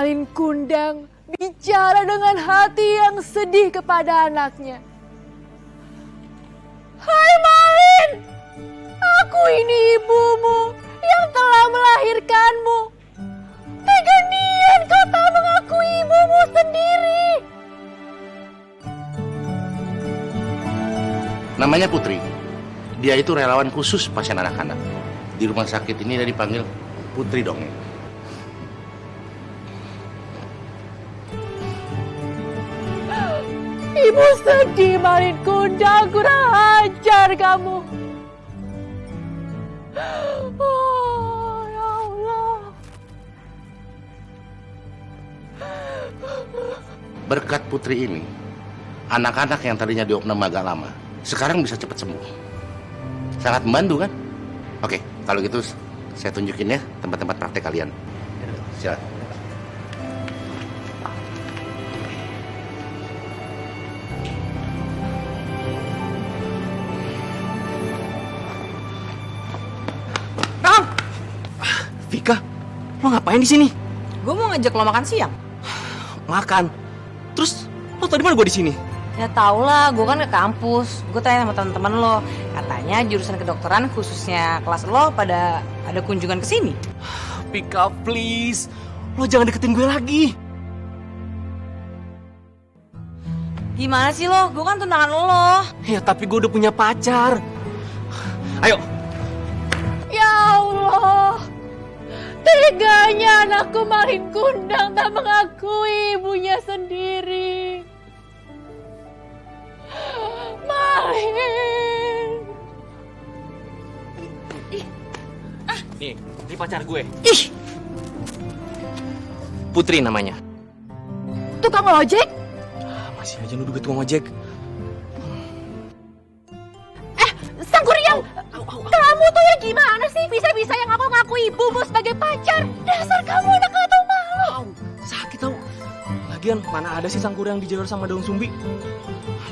Malin Kundang bicara dengan hati yang sedih kepada anaknya. Hai Malin, aku ini ibumu yang telah melahirkanmu. Tega nian kau tak mengakui ibumu sendiri. Namanya Putri. Dia itu relawan khusus pasien anak-anak. Di rumah sakit ini dia dipanggil Putri Dongeng. Ibu sedih Malin Kundang, kurang ajar kamu. Oh, ya Allah. Berkat Putri ini, anak-anak yang tadinya diopnam agak lama, sekarang bisa cepat sembuh. Sangat membantu kan? Oke, kalau gitu saya tunjukin ya tempat-tempat praktek kalian. Silakan. Vika, lo ngapain di sini? Gue mau ngajak lo makan siang. Makan. Terus lo tadi mana gue di sini? Ya tau lah, gue kan ke kampus. Gue tanya sama teman-teman lo, katanya jurusan kedokteran khususnya kelas lo pada ada kunjungan ke sini. Vika, please. Lo jangan deketin gue lagi. Gimana sih lo? Gue kan tunangan lo. Ya tapi gue udah punya pacar. Ayo. Ya Allah. Teganya anakku Malin Kundang tak mengakui ibunya sendiri. Malin. Nih, ini pacar gue. Ih. Putri namanya. Tukang ojek? Masih aja nuduh gue tukang ojek. Sang Kuryang, kamu tuh ya gimana sih bisa-bisa yang ngaku ibumu sebagai pacar? Dasar kamu anak gak tau malu. Sakit tau. Lagian mana ada sih Sang Kuryang dijewer sama daun sumbi?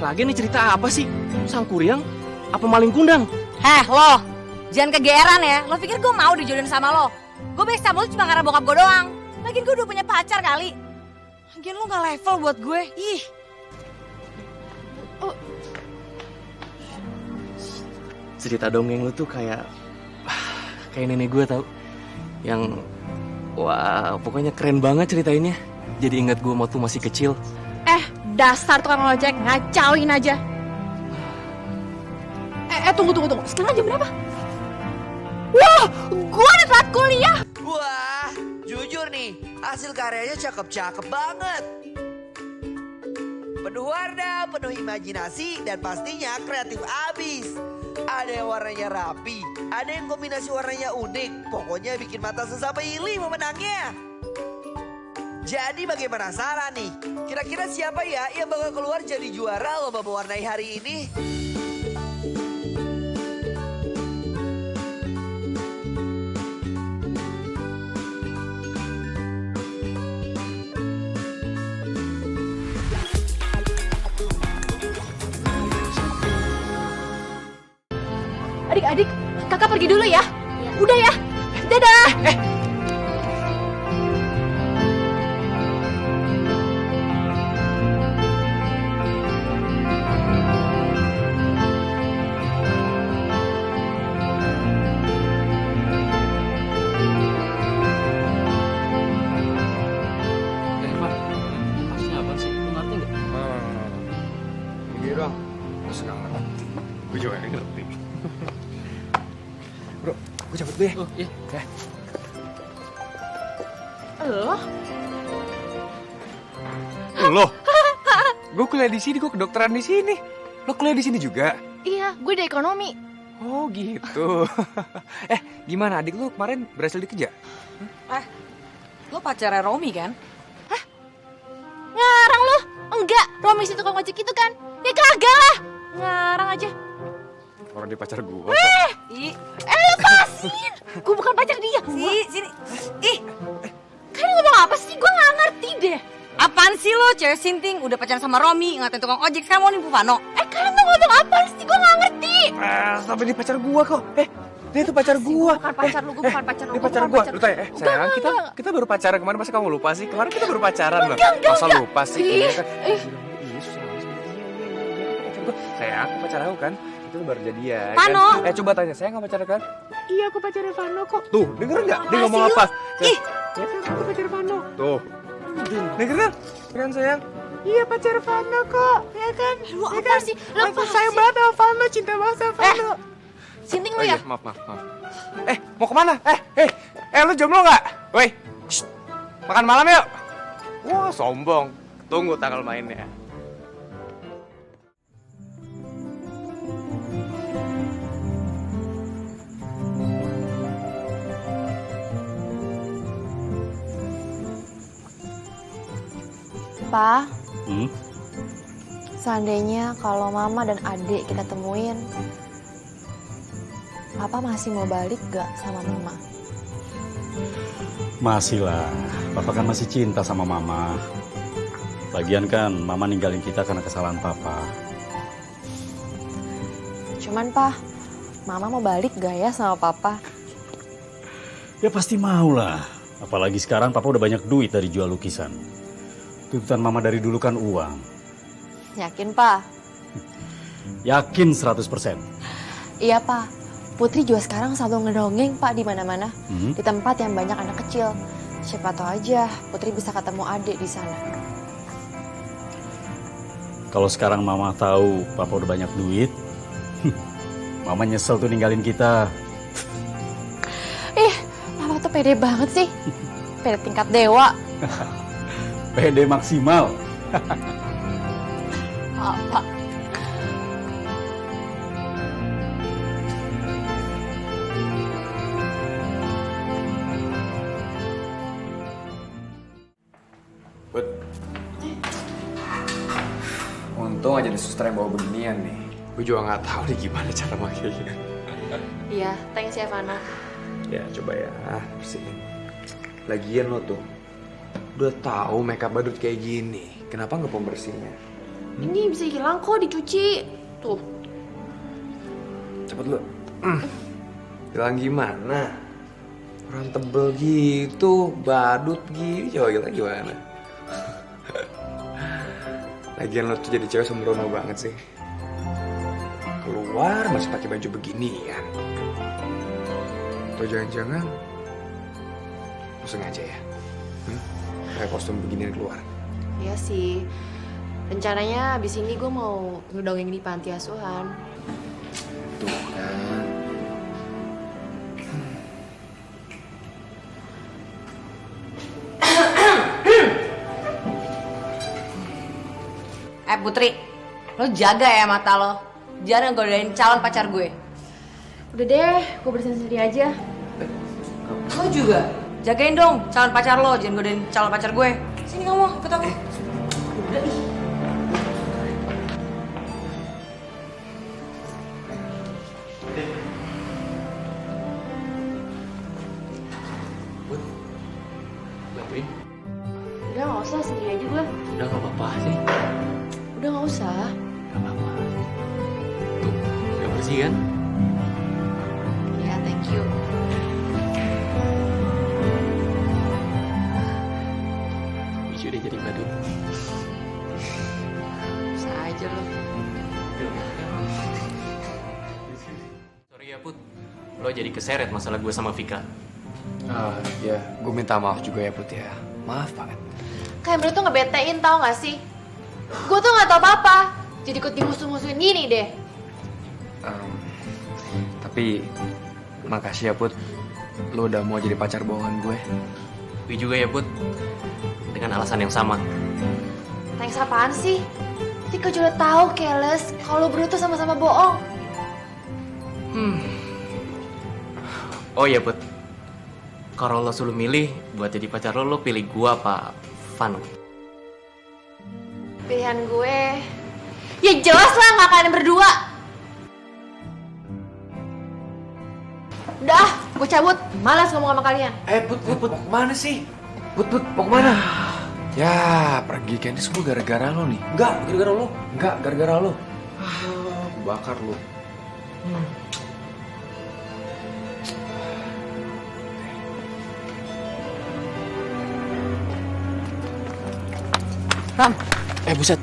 Lagian ini cerita apa sih? Sang Kuryang apa Malin Kundang? Heh lo, jangan kegeeran ya. Lo pikir gue mau dijodohin sama lo? Gue baik sama lo cuma karena bokap gue doang. Lagian gue udah punya pacar kali. Lagian lo gak level buat gue. Ih. Cerita dongeng lu tuh kayak nenek gue tau. Yang wah pokoknya keren banget ceritainnya. Jadi ingat gue waktu masih kecil. Dasar tukang ojek, ngacauin aja. Tunggu. Sekarang jam berapa? Wah, gua udah telat kuliah. Wah, jujur nih, hasil karyanya cakep-cakep banget. Penuh warna, penuh imajinasi, dan pastinya kreatif abis. Ada yang warnanya rapi, ada yang kombinasi warnanya unik. Pokoknya bikin mata susah pilih pemenangnya. Jadi bagi penasaran nih, kira-kira siapa ya yang bakal keluar jadi juara lomba mewarnai hari ini? Adik-adik, kakak pergi dulu ya. Udah ya, dadah. Maksudnya apa sih? Lu ngerti nggak? Gini dong, sekarang gue juga gak ngerti. Bro, gue cabut dulu ya. Oh iya. Ya. Lo? Gue kuliah di sini, gue kedokteran di sini. Lo kuliah di sini juga? Iya, gue dari ekonomi. Oh gitu. Gimana adik lo kemarin berhasil dikejar? Lo pacarnya Romi kan? Ngarang lu? Enggak, Romi si tukang ojek itu kan. Ya kagak lah. Ngarang aja. Orang dia pacar gue. Ih, Lepasin. Gue bukan pacar dia. sini. Ih, Kalian ngomong apa sih? Gue gak ngerti deh. apaan sih lo cewek sinting udah pacaran sama Romi ngatain tukang ojek sekarang mau nipu Vano? Kalian mau ngomong apa sih? Gue gak ngerti. Sampai dia pacar gue kok. Dia itu pacar gua. Bukan pacar lu, gue bukan pacar lu. Dia Gua pacar bukan gua. pacar Lu tanya, Enggak, sayang, enggak. kita baru pacaran kemarin, masa kamu lupa sih? Kemarin kita baru pacaran loh. Masa lupa sih? Iya kan? Iya, susah banget sih. Pacar gua. Sayang, aku pacar aku kan? Itu baru jadian. Vano. Kan? Coba tanya, sayang kamu pacar kan? Iya, aku pacarnya Vano kok. Tuh, denger nggak? Dia ngomong apa? Ih, ya kan aku pacar Vano. Tuh, denger kan? Kan sayang? Iya, pacar Vano kok. Ya kan? Lu apa sih? Lepas Sayang banget sama Vano, cinta banget sama Vano. Sinting Oh lu ya? iya, maaf. Mau kemana? Lu jomblo nggak? Woi, shh, makan malam yuk. Wah, sombong. Tunggu tanggal mainnya. Pa, Hmm? seandainya kalau mama dan adik kita temuin, Papa masih mau balik gak sama mama? Masih lah, Papa kan masih cinta sama Mama. Lagian kan Mama ninggalin kita karena kesalahan Papa. Cuman Pa, Mama mau balik gak ya sama Papa? Ya pasti mau lah, apalagi sekarang Papa udah banyak duit dari jual lukisan. Tuntutan Mama dari dulu kan uang. Yakin Pa? Yakin 100%. Iya Pa, Putri juga sekarang selalu ngedongeng Pak di mana-mana, Hmm? di tempat yang banyak anak kecil. Siapa tahu aja Putri bisa ketemu adik di sana. Kalau sekarang Mama tahu Papa udah banyak duit, Mama nyesel tuh ninggalin kita. Papa tuh pede banget sih, pede tingkat dewa. PD maksimal. Pak. Untung aja ada suster yang bawa beginian nih. Gue juga nggak tahu nih gimana cara makainya. Iya, thanks ya Vano. Ya coba ya, bersihin. Lagian lo tuh udah tahu makeup badut kayak gini, kenapa nggak pembersihnya? Ini bisa hilang kok dicuci. Tuh. Cepet lo. Hilang gimana? Orang tebel gitu, badut gini, coba hilang gimana? Lagian lo tuh jadi cewek sembrono banget sih. Keluar masih pakai baju beginian. Atau jangan-jangan lo sengaja ya? Kayak kostum beginian keluar. Iya sih. Rencananya abis ini gue mau ngedongeng di panti asuhan. Tuh kan. Putri, lo jaga ya mata lo. Jangan godain calon pacar gue. Udah deh, gue bersihin sendiri aja. Lo juga, jagain dong calon pacar lo. Jangan godain calon pacar gue. Sini kamu, ikut aku. Udah ih. Bantuin? Udah gak usah, sendiri aja gue. Udah gak apa-apa sih. Udah gak usah. Gak apa-apa. Tuh, udah bersih kan? Ya, thank you. Lucu deh jadi badut. Bisa aja lo. Sorry ya Put, lo jadi keseret masalah gue sama Vika. Ya, gue minta maaf juga ya Put ya. Maaf banget. Kayak mereka tuh ngebetein tau gak sih? Gue tuh gak tau apa-apa. Jadi ikut dimusuh-musuhin gini deh. Tapi makasih ya Put, lo udah mau jadi pacar bohongan gue. Gue juga ya Put, dengan alasan yang sama. Thanks apaan sih? Tika juga tahu Keles kalau berdua tuh sama-sama bohong. Oh iya Put, kalau lo suruh milih buat jadi pacar lo pilih gue apa Vano? Pilihan gue, ya jelas lah nggak kalian berdua. Udah, gue cabut. Malas ngomong sama kalian. Put, mau kemana sih? Put, mau kemana? Ya, pergi kan ini semua gara-gara lo nih. Enggak, gara-gara lo. Enggak, gara-gara lo. Bakar lo. Ram, buset.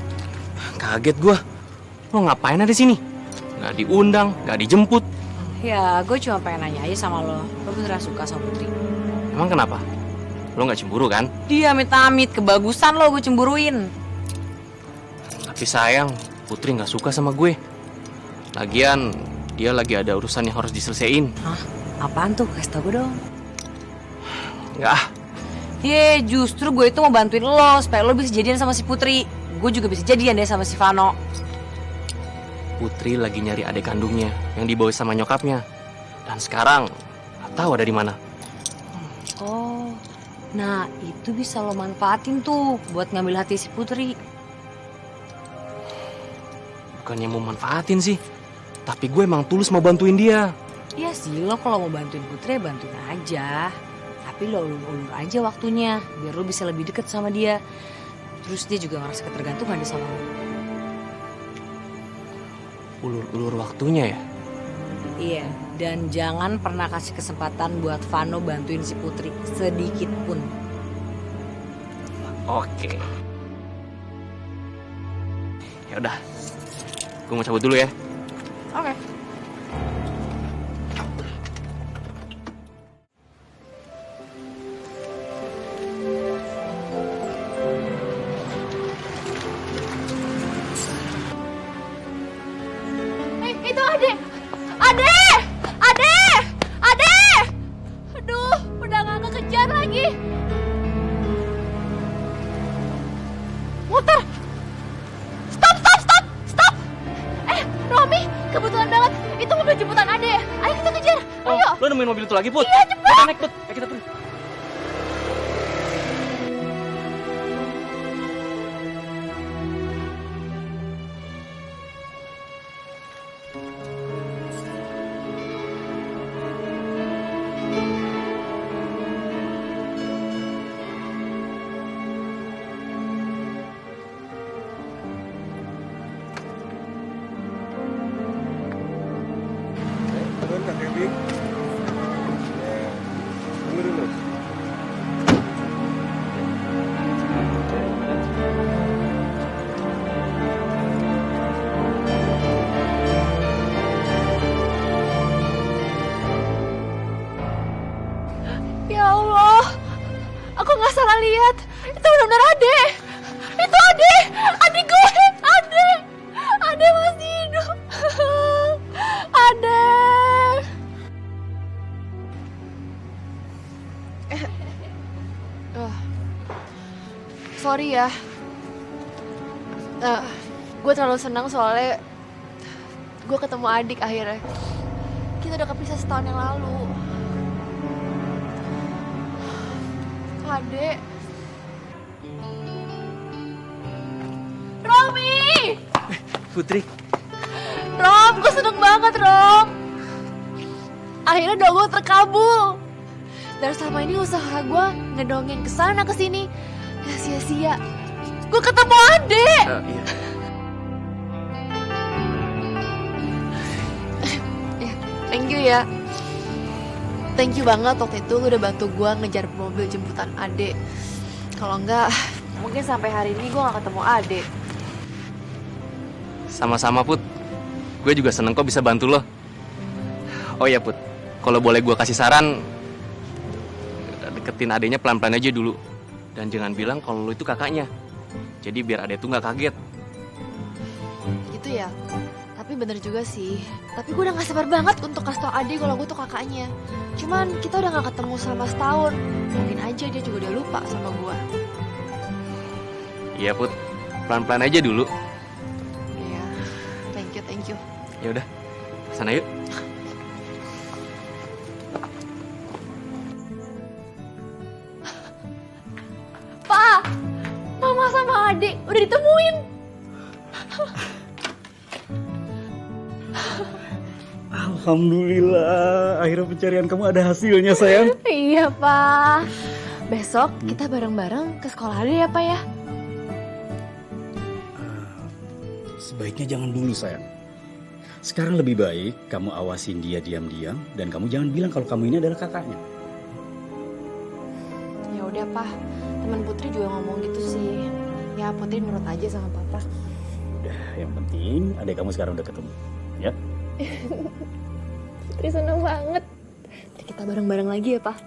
Kaget gua. Lo ngapain ada di sini? Nggak diundang, nggak dijemput. Ya, gue cuma pengen nanya aja sama lo. Lo beneran suka sama Putri? Emang kenapa? Lo nggak cemburu kan? Dia amit-amit, kebagusan lo gue cemburuin. Tapi sayang, Putri nggak suka sama gue. Lagian, dia lagi ada urusan yang harus diselesaiin. Hah? Apaan tuh? Kasih tau gue dong. Nggak ah. Justru gue itu mau bantuin lo supaya lo bisa jadian sama si Putri. Gue juga bisa jadian deh sama si Vano. Putri lagi nyari adik kandungnya yang dibawa sama nyokapnya. Dan sekarang nggak tahu ada di mana. Oh, nah itu bisa lo manfaatin tuh buat ngambil hati si Putri. Bukannya mau manfaatin sih, tapi gue emang tulus mau bantuin dia. Iya sih, lo kalau mau bantuin Putri bantuin aja. Tapi lo ulur-ulur aja waktunya biar lo bisa lebih deket sama dia. Terus dia juga ngerasa ketergantungan deh sama lo. Ulur-ulur waktunya ya? Iya, dan jangan pernah kasih kesempatan buat Vano bantuin si Putri sedikit pun. Oke. Ya udah, gue mau cabut dulu ya. Oke. Itu Ade! Ade! Ade! Ade! Aduh, udah gak kekejar lagi. Muter! Stop! Romi, kebetulan banget. Itu mobil jemputan Ade. Ayo kita kejar. Ayo. Lo nemuin mobil itu lagi, Put? Iya, cepet. Kita naik, Put. Ayo kita pergi. Ya Allah, aku nggak salah lihat. Itu benar-benar Ade. Itu Ade, adik gue, Ade masih hidup. Ade. Sorry ya. Gue terlalu senang soalnya gue ketemu adik akhirnya. Kita udah kepisah setahun yang lalu. Adek. Romi! Putri. Rom, gue seneng banget, Rom. Akhirnya doa gue terkabul. Dan selama ini usaha gue ngedongeng kesana kesini ya sia-sia. Gue ketemu Ade. Iya. Thank you ya. Thank you banget waktu itu lu udah bantu gue ngejar mobil jemputan Ade. Kalau enggak, mungkin sampai hari ini gue gak ketemu Ade. Sama-sama, Put. Gue juga seneng kok bisa bantu lo. Oh ya, Put. Kalau boleh gue kasih saran, deketin adenya pelan-pelan aja dulu. Dan jangan bilang kalau lo itu kakaknya. Jadi biar ade tuh gak kaget. Gitu ya. Tapi bener juga sih. Tapi gue udah gak sabar banget untuk kasih tau Ade kalau gue tuh kakaknya. Cuman kita udah gak ketemu selama setahun. Mungkin aja dia juga udah lupa sama gue. Iya, Put. Pelan-pelan aja dulu. Iya. Thank you. Ya udah. Sana yuk. Pak, Mama sama Ade udah ditemuin. Alhamdulillah, akhirnya pencarian kamu ada hasilnya, sayang. Iya, Pak. Besok kita bareng-bareng ke sekolah Ade ya, Pak ya? Sebaiknya jangan dulu, sayang. Sekarang lebih baik kamu awasin dia diam-diam dan kamu jangan bilang kalau kamu ini adalah kakaknya. Ya udah Pak, teman Putri juga ngomong gitu sih. Ya Putri nurut aja sama papa. Udah, yang penting adik kamu sekarang udah ketemu. Ya? Putri seneng banget. Nanti kita bareng-bareng lagi ya, Pak.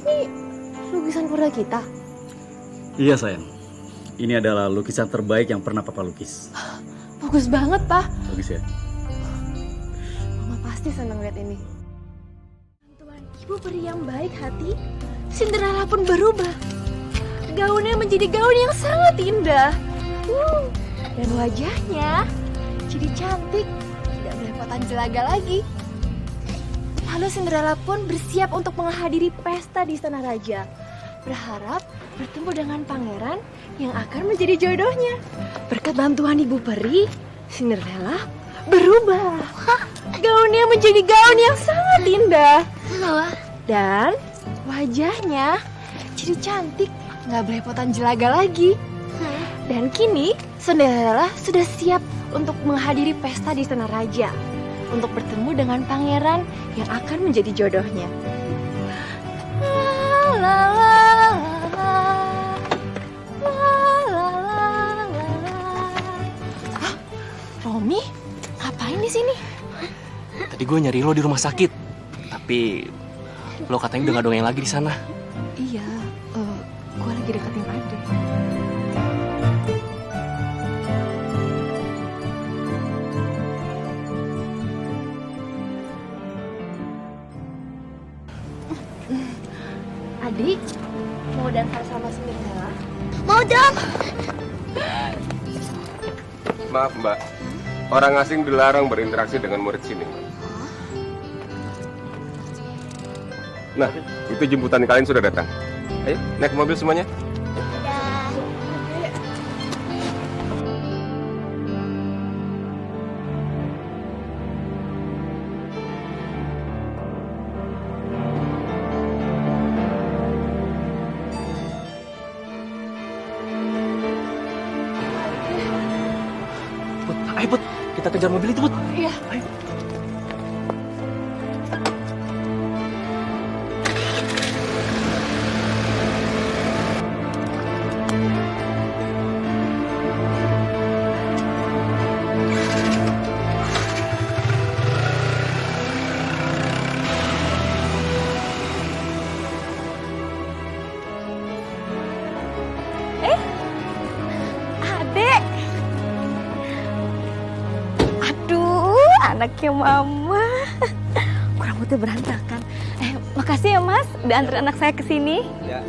Ini lukisan keluarga kita. Iya sayang. Ini adalah lukisan terbaik yang pernah papa lukis. Bagus banget, Pak. Bagus ya? Mama pasti seneng lihat ini. Tuan ibu peri yang baik hati, Cinderella pun berubah. Gaunnya menjadi gaun yang sangat indah. Dan wajahnya jadi cantik, tidak belepotan jelaga lagi. Lalu Cinderella pun bersiap untuk menghadiri pesta di istana raja. Berharap bertemu dengan pangeran yang akan menjadi jodohnya. Berkat bantuan ibu peri, Cinderella berubah. Gaunnya menjadi gaun yang sangat indah. Dan wajahnya jadi cantik, nggak belepotan jelaga lagi. Dan kini Cinderella sudah siap untuk menghadiri pesta di istana raja untuk bertemu dengan pangeran yang akan menjadi jodohnya. La, la, la, la, la, la, la, la. Hah? Romi, ngapain di sini? Tadi gue nyari lo di rumah sakit, tapi lo katanya udah gak dongeng lagi di sana. Iya, gue lagi deketin Ade. Adik, mau dansa sama Cinderella? Mau dong! Maaf mbak, orang asing dilarang berinteraksi dengan murid sini. Nah, itu jemputan kalian sudah datang. Ayo, naik mobil semuanya. Put, ayo Put, kita kejar mobil itu Put. Iya. Ayo. Adek. Aduh, anaknya mama. Rambutnya berantakan. Makasih ya Mas, udah antar anak saya ke sini. Ya.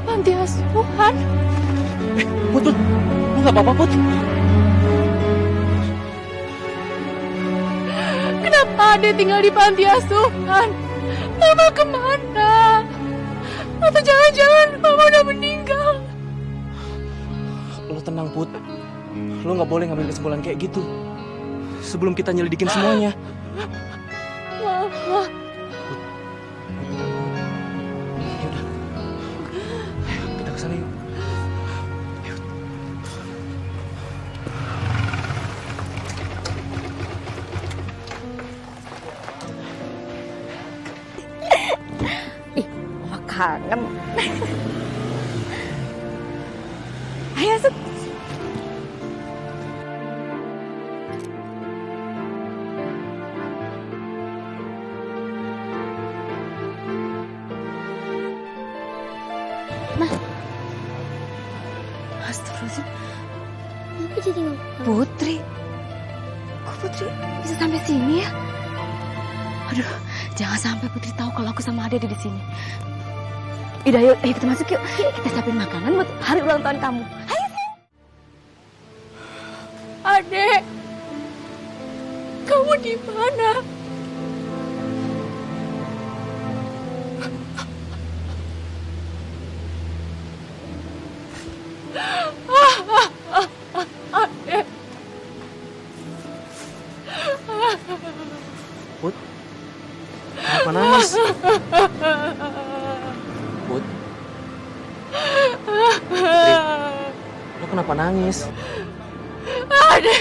Panti asuhan. Put, Put, lo gak apa-apa Put. Kenapa Ade tinggal di panti asuhan? Mama kemana? Atau jangan-jangan Mama udah meninggal? Lo tenang Put, lo gak boleh ngambil kesimpulan kayak gitu sebelum kita nyelidikin semuanya. Mama. Yaudah, ayo kita kesana yuk. Mama kangen. Ayo masuk. Astagfirullahaladzim. Kenapa jadi ngomong? Putri. Kok Putri bisa sampai sini ya? Aduh, jangan sampai Putri tahu kalau aku sama Ade ada di sini. Udah, ayo kita masuk yuk. Kita siapin makanan buat hari ulang tahun kamu. Ayo. Ade, kamu di mana? Ade, Put, kenapa nangis? Put, Putri, kenapa nangis? Ade.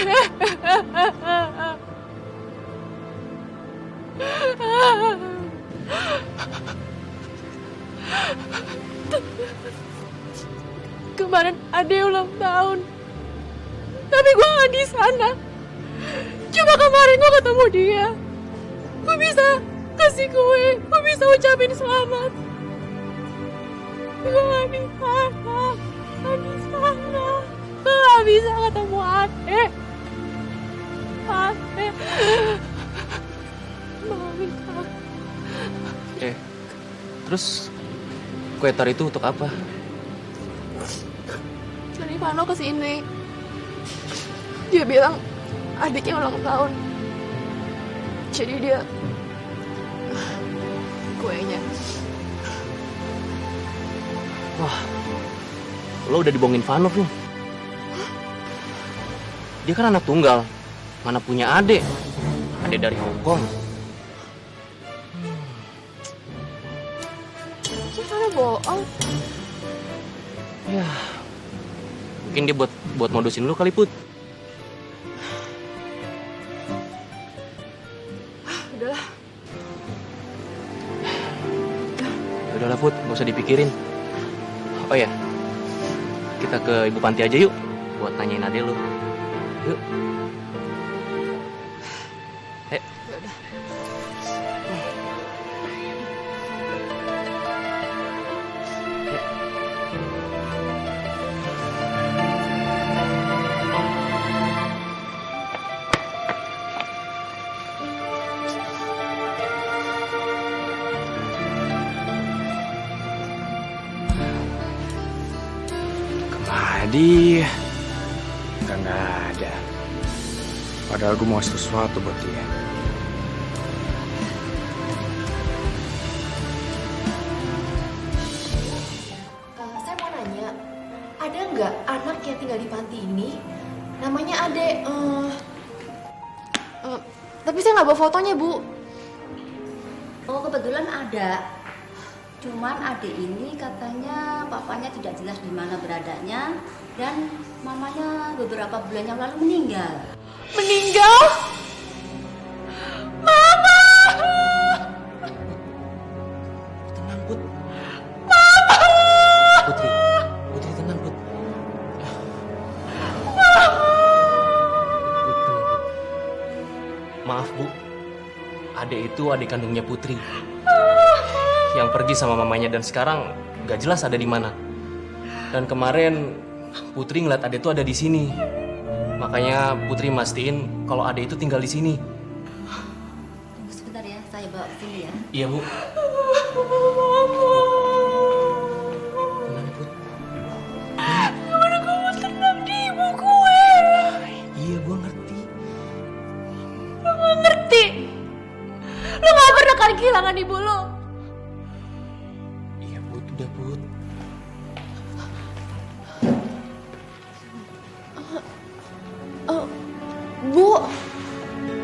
Kemarin Ade ulang tahun, tapi gue nggak di sana. Cuma kemarin gue ketemu dia. Gue bisa kasih kue, gue bisa ucapin selamat. Gue nggak di sana, nggak di sana. Gue nggak bisa ketemu Ade. Ade. Maafin aku. Terus kue tar itu untuk apa? Jadi Vano kesini. Dia bilang adiknya ulang tahun. Jadi dia kuenya. Wah, lo udah dibohongin Vanov nih. Dia kan anak tunggal, mana punya adik. Adik dari Hongkong. Terus Vano bohong. Ya, mungkin dia buat modusin lu kali, Put. Udahlah. Udahlah, Put, gak usah dipikirin. Oh ya, kita ke Ibu Panti aja yuk, buat nanyain adek lu. Yuk. Ayo. Yaudah. Adi nggak ada. Padahal gue mau sesuatu buat dia. Saya mau nanya, ada nggak anak yang tinggal di panti ini? Namanya Ade. Tapi saya nggak bawa fotonya, Bu. Oh, kebetulan ada. Cuman adik ini katanya papanya tidak jelas di mana beradanya dan mamanya beberapa bulan yang lalu meninggal. Meninggal? Mama! Tenang, Put. Mama! Putri tenang, Put. Put, tenang, Put. Maaf, Bu. Adek itu adik kandungnya Putri. Yang pergi sama mamanya dan sekarang gak jelas ada di mana. Dan kemarin Putri ngeliat Ade itu ada di sini. Makanya Putri mastiin kalau Ade itu tinggal di sini. Tunggu sebentar ya, saya bawa ke sini ya. Iya, Bu. Tenang, Put. Gimana kamu tenang di ibu gue? Iya, gua ngerti. Lo gak ngerti? Lo gak pernah kan kehilangan ibu lo? Iya, Put. Udah, Put. Bu,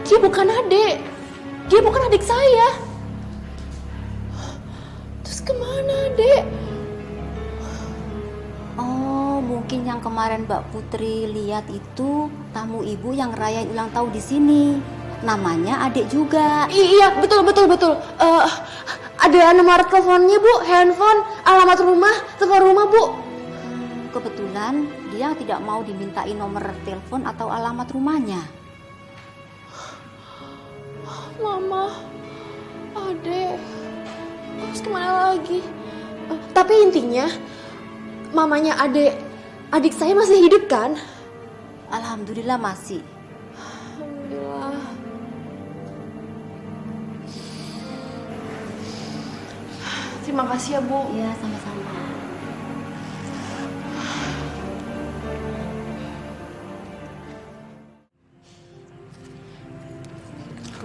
dia bukan adik. Dia bukan adik saya. Terus kemana adik? Oh, mungkin yang kemarin Mbak Putri lihat itu tamu ibu yang ngerayain ulang tahun di sini. Namanya adik juga. Iya, betul. Ada nomor teleponnya, Bu, handphone, alamat rumah, telepon rumah, Bu. Kebetulan dia tidak mau dimintain nomor telepon atau alamat rumahnya. Mama, adek, terus kemana lagi? Tapi intinya, mamanya adik saya masih hidup kan? Alhamdulillah masih. Alhamdulillah. Terima kasih ya, Bu. Ya, sama-sama.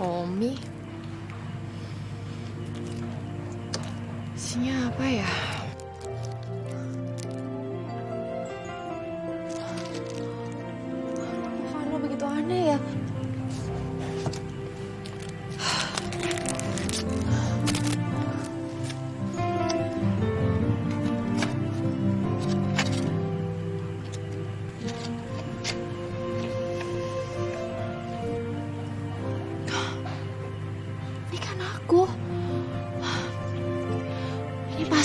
Romi. Isinya apa ya? Vano begitu aneh ya.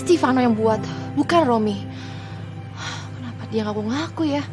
Pasti Vano yang buat, bukan Romi. Kenapa dia ngaku-ngaku ya?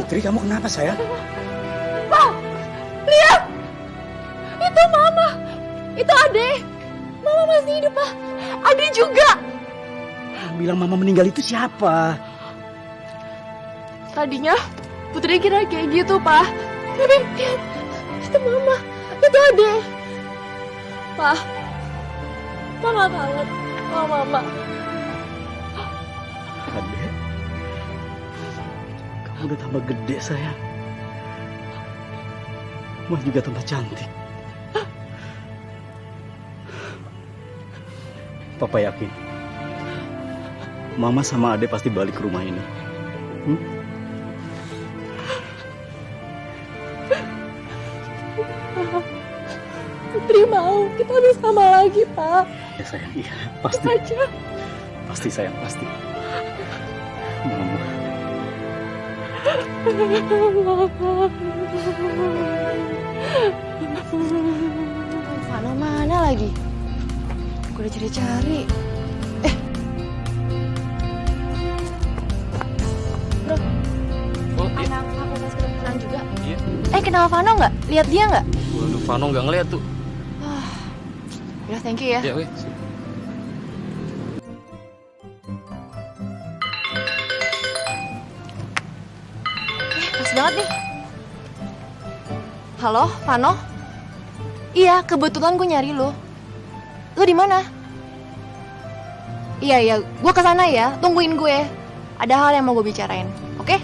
Putri, kamu kenapa sayang? Lihat! Itu Mama! Itu Ade! Mama masih hidup, Pak! Ade juga! Yang bilang mama meninggal itu siapa? Tadinya Putri kira kayak gitu, Pak. Tapi lihat, itu Mama, itu Ade. Pak, Mama kangen sama Mama. Ade, kamu udah tambah gede sayang. Mama juga tambah cantik. Papa yakin Mama sama Ade pasti balik ke rumah ini. Putri mau kita bersama lagi, Pak. Ya sayang, iya pasti. Aja. Pasti sayang, pasti. Mama. Vano mana lagi? Gue udah cari-cari. Bro, Oh iya. anak fakultas kedokteran juga. Iya. Kenal Vano nggak? Lihat dia nggak? Waduh, Vano nggak ngeliat tuh. Udah, thank you ya. Ya, oke. Pas banget nih. Halo, Vano? Iya, kebetulan gue nyari lo. Lo di mana? Iya, gue kesana ya. Tungguin gue. Ada hal yang mau gue bicarain, oke?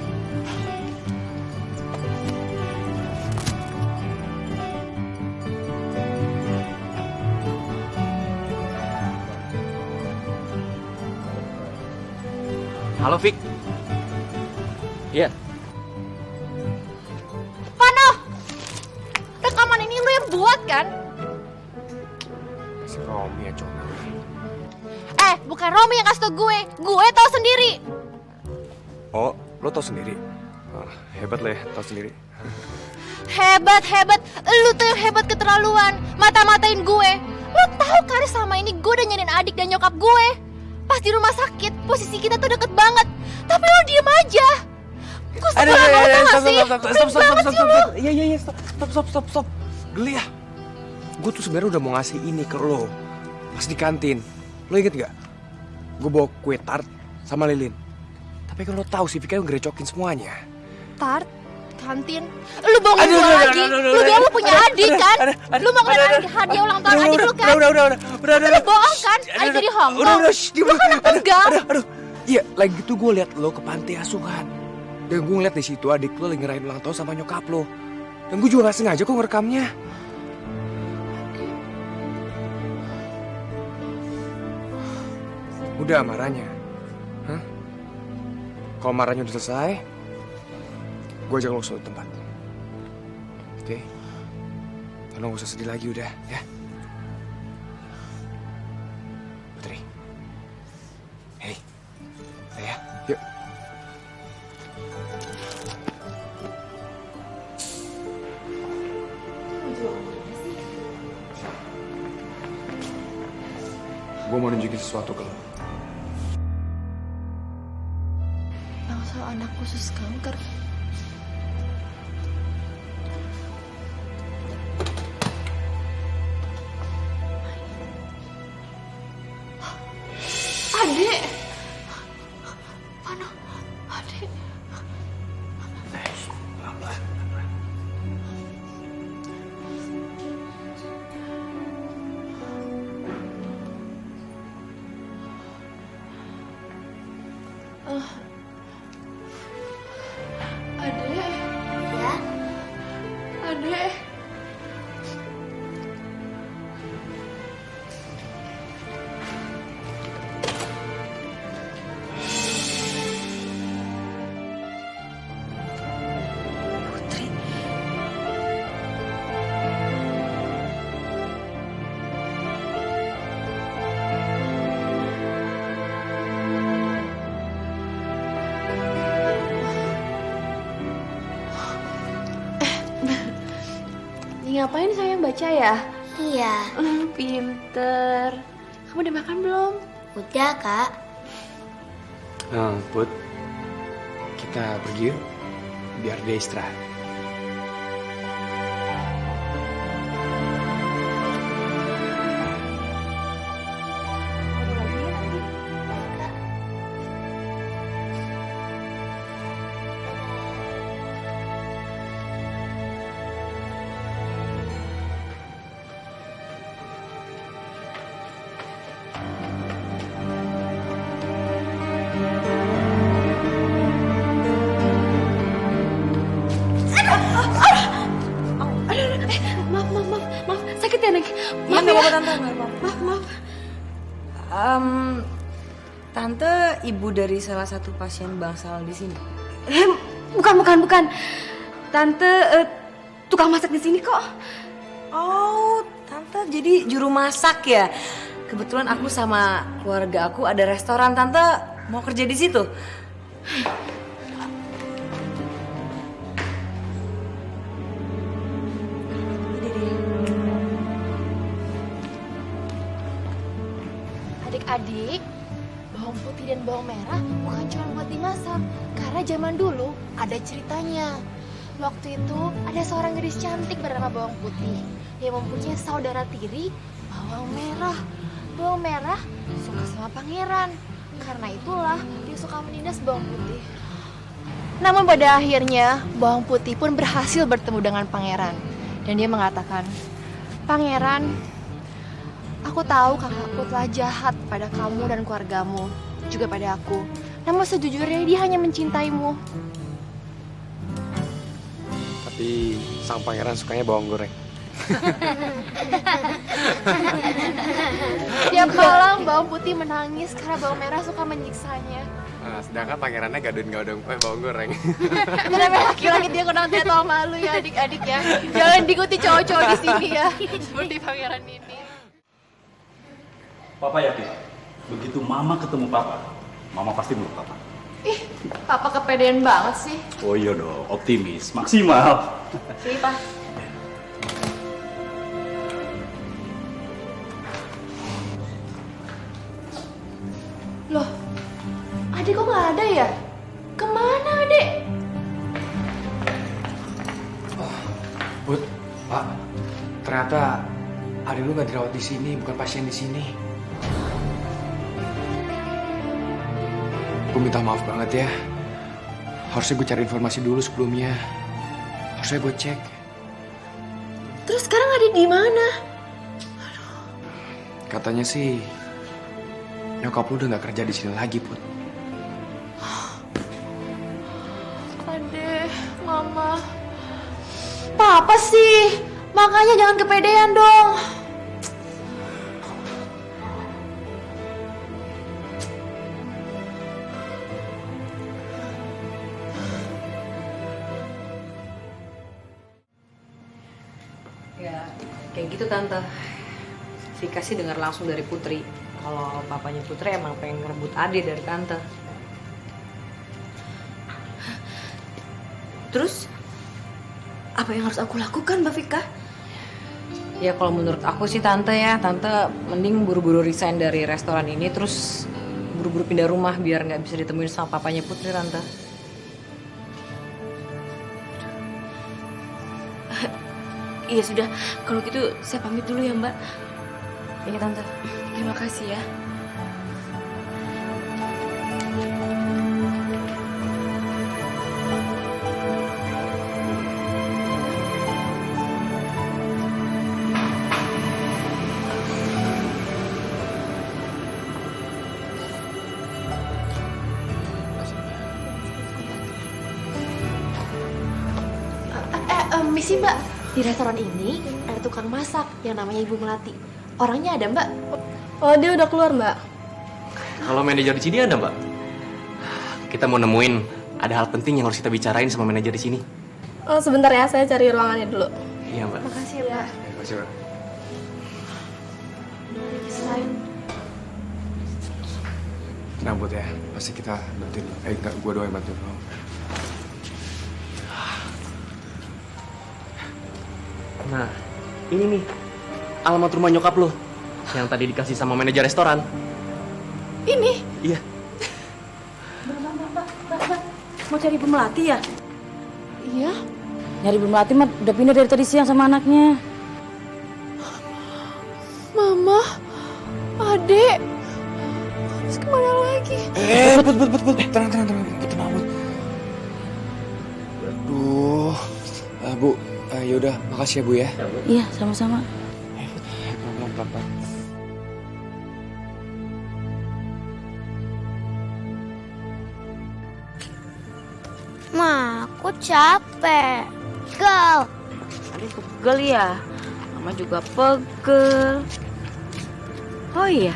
Halo, Fik. Iya. Vano! Rekaman ini lo yang buat kan? Si Romi ya, Cok. Bukan Romi yang kasih tau gue. Gue tahu sendiri. Oh, lo tau sendiri? Oh, hebat lo ya, tau sendiri. Hebat. Lu tuh yang hebat keterlaluan. Mata-matain gue. Lu tahu kan selama ini gue udah nyariin adik dan nyokap gue. Pas di rumah sakit, posisi kita tuh deket banget. Tapi lu diem aja. Gue sebel banget, tau gak sih? Stop. Iya, stop. Geli ya. Gue tuh sebenarnya udah mau ngasih ini ke lo. Pas di kantin. Lo inget gak? Gue bawa kue tart sama lilin. Tapi kan lo tahu sih Vika yang ngerecokin semuanya. Tart, kantin. Lu bohongin gue lagi. Lu bilang lu punya adik kan? Lu mau ngeliat hadiah ulang tahun adik lu kan? Udah. Lu bohong kan? Adik dari Hongkong. Lu kan enggak. Aduh. Iya, lagi gitu gue liat lo ke panti asuhan. Dan gue ngeliat di situ adik lo lagi ngerayain ulang tahun sama nyokap lo. Dan gue juga gak sengaja kok ngerekamnya. Udah marahnya. Hah? Kalau marahnya udah selesai, gue ajak lo ke suatu tempat. Oke? Lo gak usah sedih lagi udah, ya? Putri. Hei. Ya, yuk. Gue mau nunjukin sesuatu ke lo. Yang soal anak khusus kanker. Ade! Lagi ngapain sayang baca ya? Iya. Pinter. Kamu udah makan belum? Udah, Kak. Put, kita pergi yuk, biar dia istirahat. Maaf, sakit ya Neng? Maaf ya. Maaf. Tante ibu dari salah satu pasien bangsal di sini. Bukan. Tante tukang masak di sini kok. Oh, tante jadi juru masak ya. Kebetulan aku sama keluarga aku ada restoran, tante mau kerja di situ. Adik-adik, bawang putih dan bawang merah bukan cuma buat dimasak. Karena zaman dulu ada ceritanya. Waktu itu ada seorang gadis cantik bernama Bawang Putih yang mempunyai saudara tiri Bawang Merah. Bawang Merah suka sama pangeran. Karena itulah dia suka menindas Bawang Putih. Namun pada akhirnya Bawang Putih pun berhasil bertemu dengan pangeran. Dan dia mengatakan, "Pangeran, aku tahu kakakku telah jahat pada kamu dan keluargamu, juga pada aku. Namun sejujurnya dia hanya mencintaimu." Tapi sang pangeran sukanya bawang goreng. Tiap malam Bawang Putih menangis karena Bawang Merah suka menyiksanya. Nah, sedangkan pangerannya gadoin bawang goreng. Kenapa laki-laki dia kurang tahu malu ya adik-adik ya. Jangan diikuti cowok-cowok di sini ya. Seperti pangeran ini. Papa yakin, begitu Mama ketemu Papa, Mama pasti meluk Papa. Ih, Papa kepedean banget sih. Oh iya dong, optimis, maksimal. Sini, Pak. Loh, adik kok nggak ada ya? Kemana adik? Put, Pak, ternyata adik lu nggak dirawat di sini, bukan pasien di sini. Gue minta maaf banget ya. Harusnya gue cari informasi dulu sebelumnya. Harusnya gue cek. Terus sekarang adik di mana? Katanya sih nyokap lu udah nggak kerja di sini lagi, Put. Adek, Mama. Papa sih, makanya jangan kepedean dong. Ya, kayak gitu tante. Vika sih dengar langsung dari Putri kalau papanya Putri emang pengen ngerebut Ade dari tante. Terus apa yang harus aku lakukan, Mbak Vika? Ya kalau menurut aku sih tante ya, tante mending buru-buru resign dari restoran ini terus buru-buru pindah rumah biar nggak bisa ditemuin sama papanya Putri tante. Iya sudah, kalau gitu saya pamit dulu ya Mbak. Iya tante. Terima kasih ya. Misi Mbak, di restoran ini ada tukang masak yang namanya Ibu Melati. Orangnya ada Mbak? Oh, dia udah keluar, Mbak. Kalau manajer di sini ada, Mbak? Kita mau nemuin ada hal penting yang harus kita bicarain sama manajer di sini. Oh, sebentar ya, saya cari ruangannya dulu. Iya, Mbak. Makasih ya Mbak. Terima kasih, Pak. Selain Tenang, Put ya. Pasti kita bantuin. Enggak, gue doain bantuin lo. Nah, ini nih alamat rumah nyokap lo yang tadi dikasih sama manajer restoran. Ini? Iya. Mau cari Bu Melati ya? Iya. Nyari Bu Melati mah udah pindah dari tadi siang sama anaknya. Mama, Adek, harus kemana lagi? Put, tenang, Put. Aduh, Bu, yaudah, makasih ya Bu ya. Iya, sama-sama. Pelan-pelan. Ma, aku capek. Gal. Adik pegel ya? Mama juga pegel. Oh iya,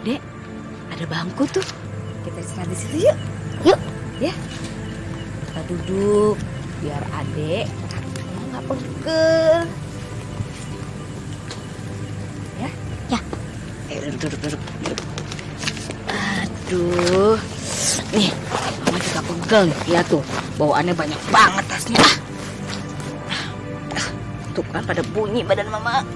Dek, ada bangku tuh. Kita istirahat di situ yuk. Yuk, ya. Kita duduk biar Adek nggak pegel. Ya? Ya. Duduk. Aduh. Nih, Mama juga pegel nih. Lihat tuh, bawaannya banyak banget tasnya. Tuh kan pada bunyi badan Mama.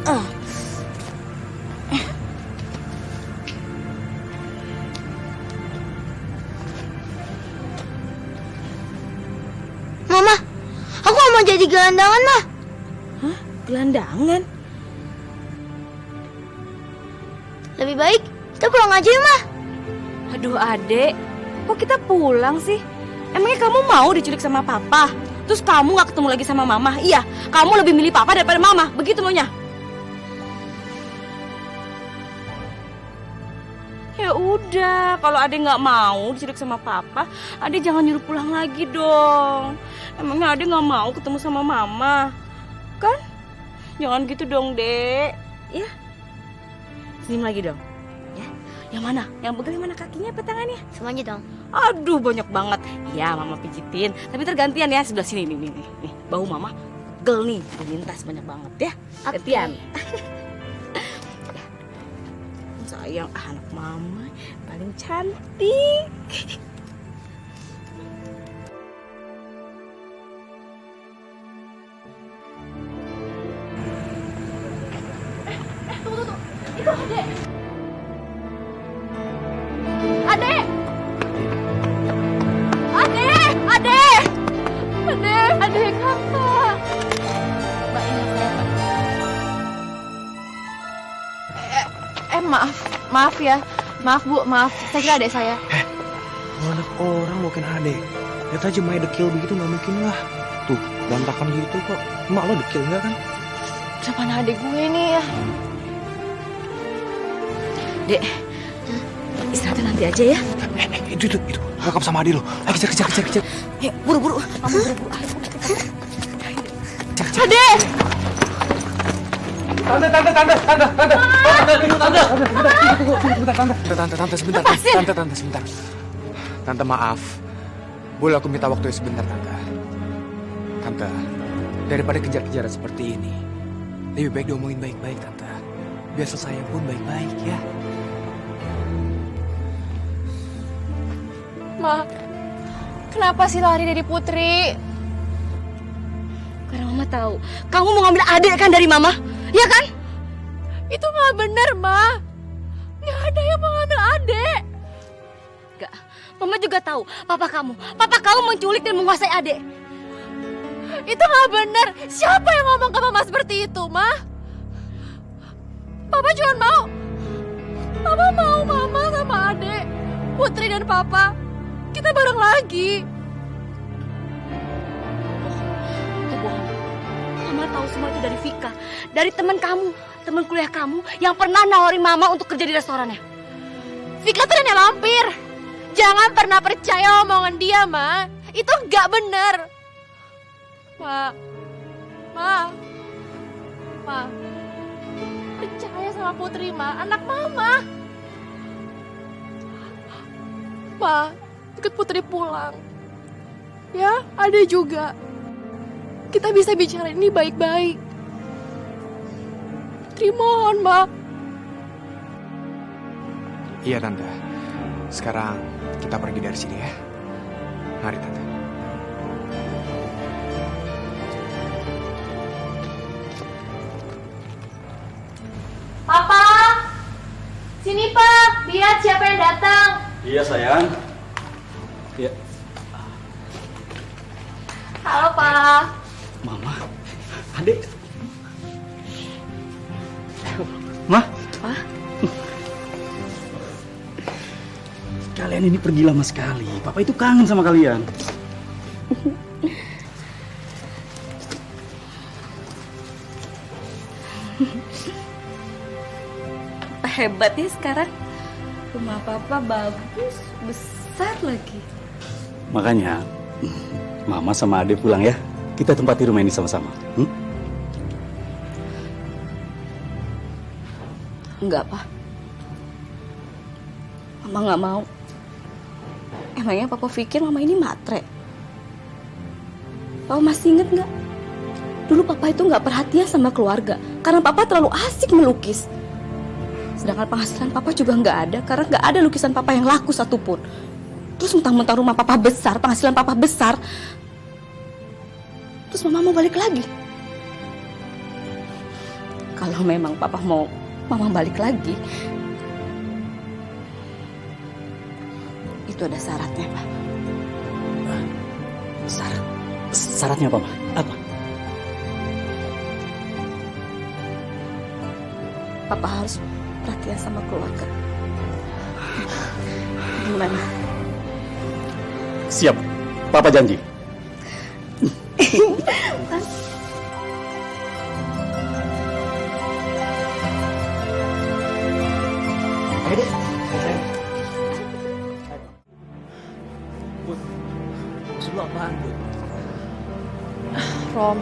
Mama, aku mau jadi gelandangan, Ma. Hah? Gelandangan? Lebih baik kita pulang aja ya, Ma. Aduh, Adek. Kok kita pulang sih? Emangnya kamu mau diculik sama Papa? Terus kamu gak ketemu lagi sama Mama? Iya, kamu lebih milih Papa daripada Mama. Begitu maunya? Ya udah, kalau Adek nggak mau diculik sama Papa, Adek jangan nyuruh pulang lagi dong. Emangnya Adek nggak mau ketemu sama Mama? Kan? Jangan gitu dong, Dek. Ya, senyum lagi dong. Ya, yang mana? Yang pegel yang mana, kakinya apa tangannya? Semuanya dong. Aduh, banyak banget. Ya, Mama pijitin. Tapi tergantian ya, sebelah sini nih. Bahu Mama pegel nih, penyintas banyak banget ya. Gantian. Sayang, anak Mama paling cantik. Tunggu. Itu Adek. Adek! Adek, kakak. Mbak ini saya. Maaf ya. Maaf Bu, maaf. Saya kira adek saya. Anak orang mungkin adek. Lihat aja Maya dekil begitu nggak mungkin lah. Tuh, berantakan gitu kok. Emak lo dekil nggak kan? Siapa adek gue nih ya? Dek, istirahatnya nanti aja ya. Itu. Rekam sama adik lo. Ayo kejar. Ayo, buru-buru. Mama buru-buru. Ayo. Adek! Tante, sebentar. Tante, maaf. Boleh aku minta waktu sebentar, Tante? Tante, daripada kejar-kejaran seperti ini, lebih baik diomongin baik-baik, Tante. Biar selesai pun baik-baik, ya. Ma, kenapa sih lari dari Putri? Karena Mama tahu, kamu mau ngambil adik kan dari Mama, ya kan? Itu nggak bener, Ma. Nggak ada yang mau ngambil adek. Enggak, Mama juga tahu papa kamu menculik dan menguasai adik. Itu nggak bener. Siapa yang ngomong ke Mama seperti itu, Ma? Papa cuma mau Mama sama adek, Putri dan Papa, kita bareng lagi. Itu bohong. Mama tahu semua itu dari Vika, dari teman kamu, teman kuliah kamu yang pernah nawarin Mama untuk kerja di restorannya. Vika tuh nenek lampir. Jangan pernah percaya omongan dia, Ma. Itu nggak bener. Ma. Percaya sama Putri, Ma. Anak Mama. Ma, ikut Putri pulang. Ya, ada juga. Kita bisa bicara ini baik-baik. Putri mohon, Ma. Iya, Tante. Sekarang kita pergi dari sini ya. Mari, Tante. Lihat siapa yang datang. Iya sayang. Iya. Halo, Pak. Mama, Adek. Ma. Pak. Kalian ini pergi lama sekali. Papa itu kangen sama kalian. Papa hebat ya sekarang. Rumah papa bagus, besar lagi. Makanya, Mama sama Ade pulang ya. Kita tempati rumah ini sama-sama. Enggak, Pak. Mama nggak mau. Emangnya papa pikir mama ini matre? Papa masih inget nggak? Dulu papa itu nggak perhatian sama keluarga karena papa terlalu asik melukis. Sedangkan penghasilan papa juga nggak ada karena nggak ada lukisan papa yang laku satupun. Terus mentang-mentang rumah papa besar, penghasilan papa besar, terus mama mau balik lagi. Kalau memang papa mau mama balik lagi, itu ada syaratnya, Pak. Syaratnya apa, Ma? Apa? Papa harus perhatian sama keluarga. Gimana? Siap. Papa janji. Maksud lo apaan, Bud? Rom,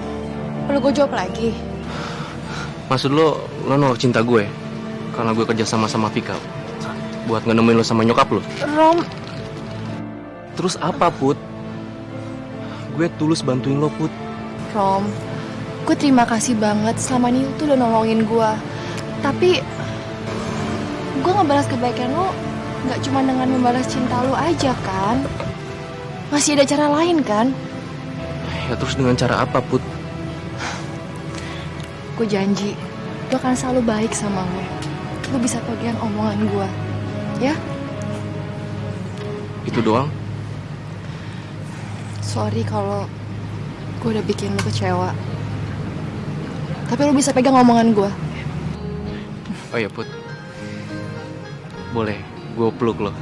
perlu gue jawab lagi? Maksud lo nolak cinta gue karena gue kerja sama Vika buat nemuin lo sama nyokap lo? Rom, Terus apa, Put? Gue tulus bantuin lo, Put. Rom, gue terima kasih banget selama ini tuh udah nolongin gue. Tapi gue ngebalas kebaikan lo nggak cuma dengan membalas cinta lo aja kan? Masih ada cara lain kan? Ya terus dengan cara apa, Put? Gue janji, gue akan selalu baik sama lo. Lo bisa pegang omongan gue, ya? Itu doang? Sorry kalau gue udah bikin lo kecewa. Tapi lo bisa pegang omongan gue. Oh ya, Put. Boleh, gue peluk lo.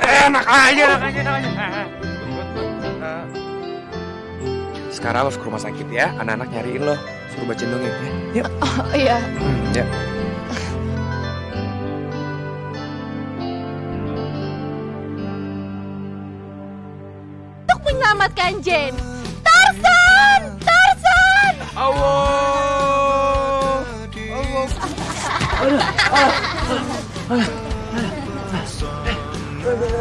Enak aja. Sekarang lo ke rumah sakit ya, anak-anak nyariin lo, suruh bacain dongeng ya. Yuk. Oh iya. Ya. Untuk menyelamatkan Jane. Tarzan! Tarzan! Allah.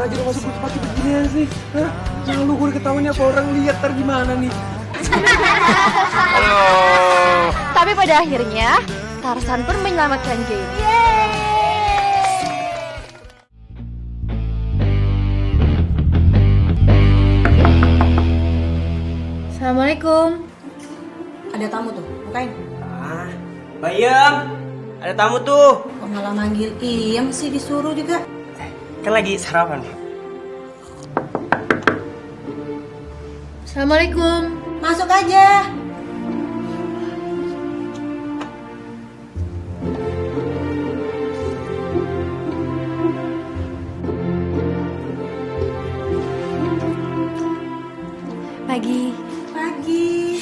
Aja lo masuk pakai beginian sih. Hah? Jangan lu gue ketahuan apa orang lihat ntar gimana nih. Halo. Tapi pada akhirnya, Tarzan pun menyelamatkan Jane. Assalamualaikum. Ada tamu tuh, bukain. Bayam, ada tamu tuh. Kok malah manggil Iem sih disuruh juga? Kan lagi sarapan. Assalamualaikum. Masuk aja. Pagi. Pagi.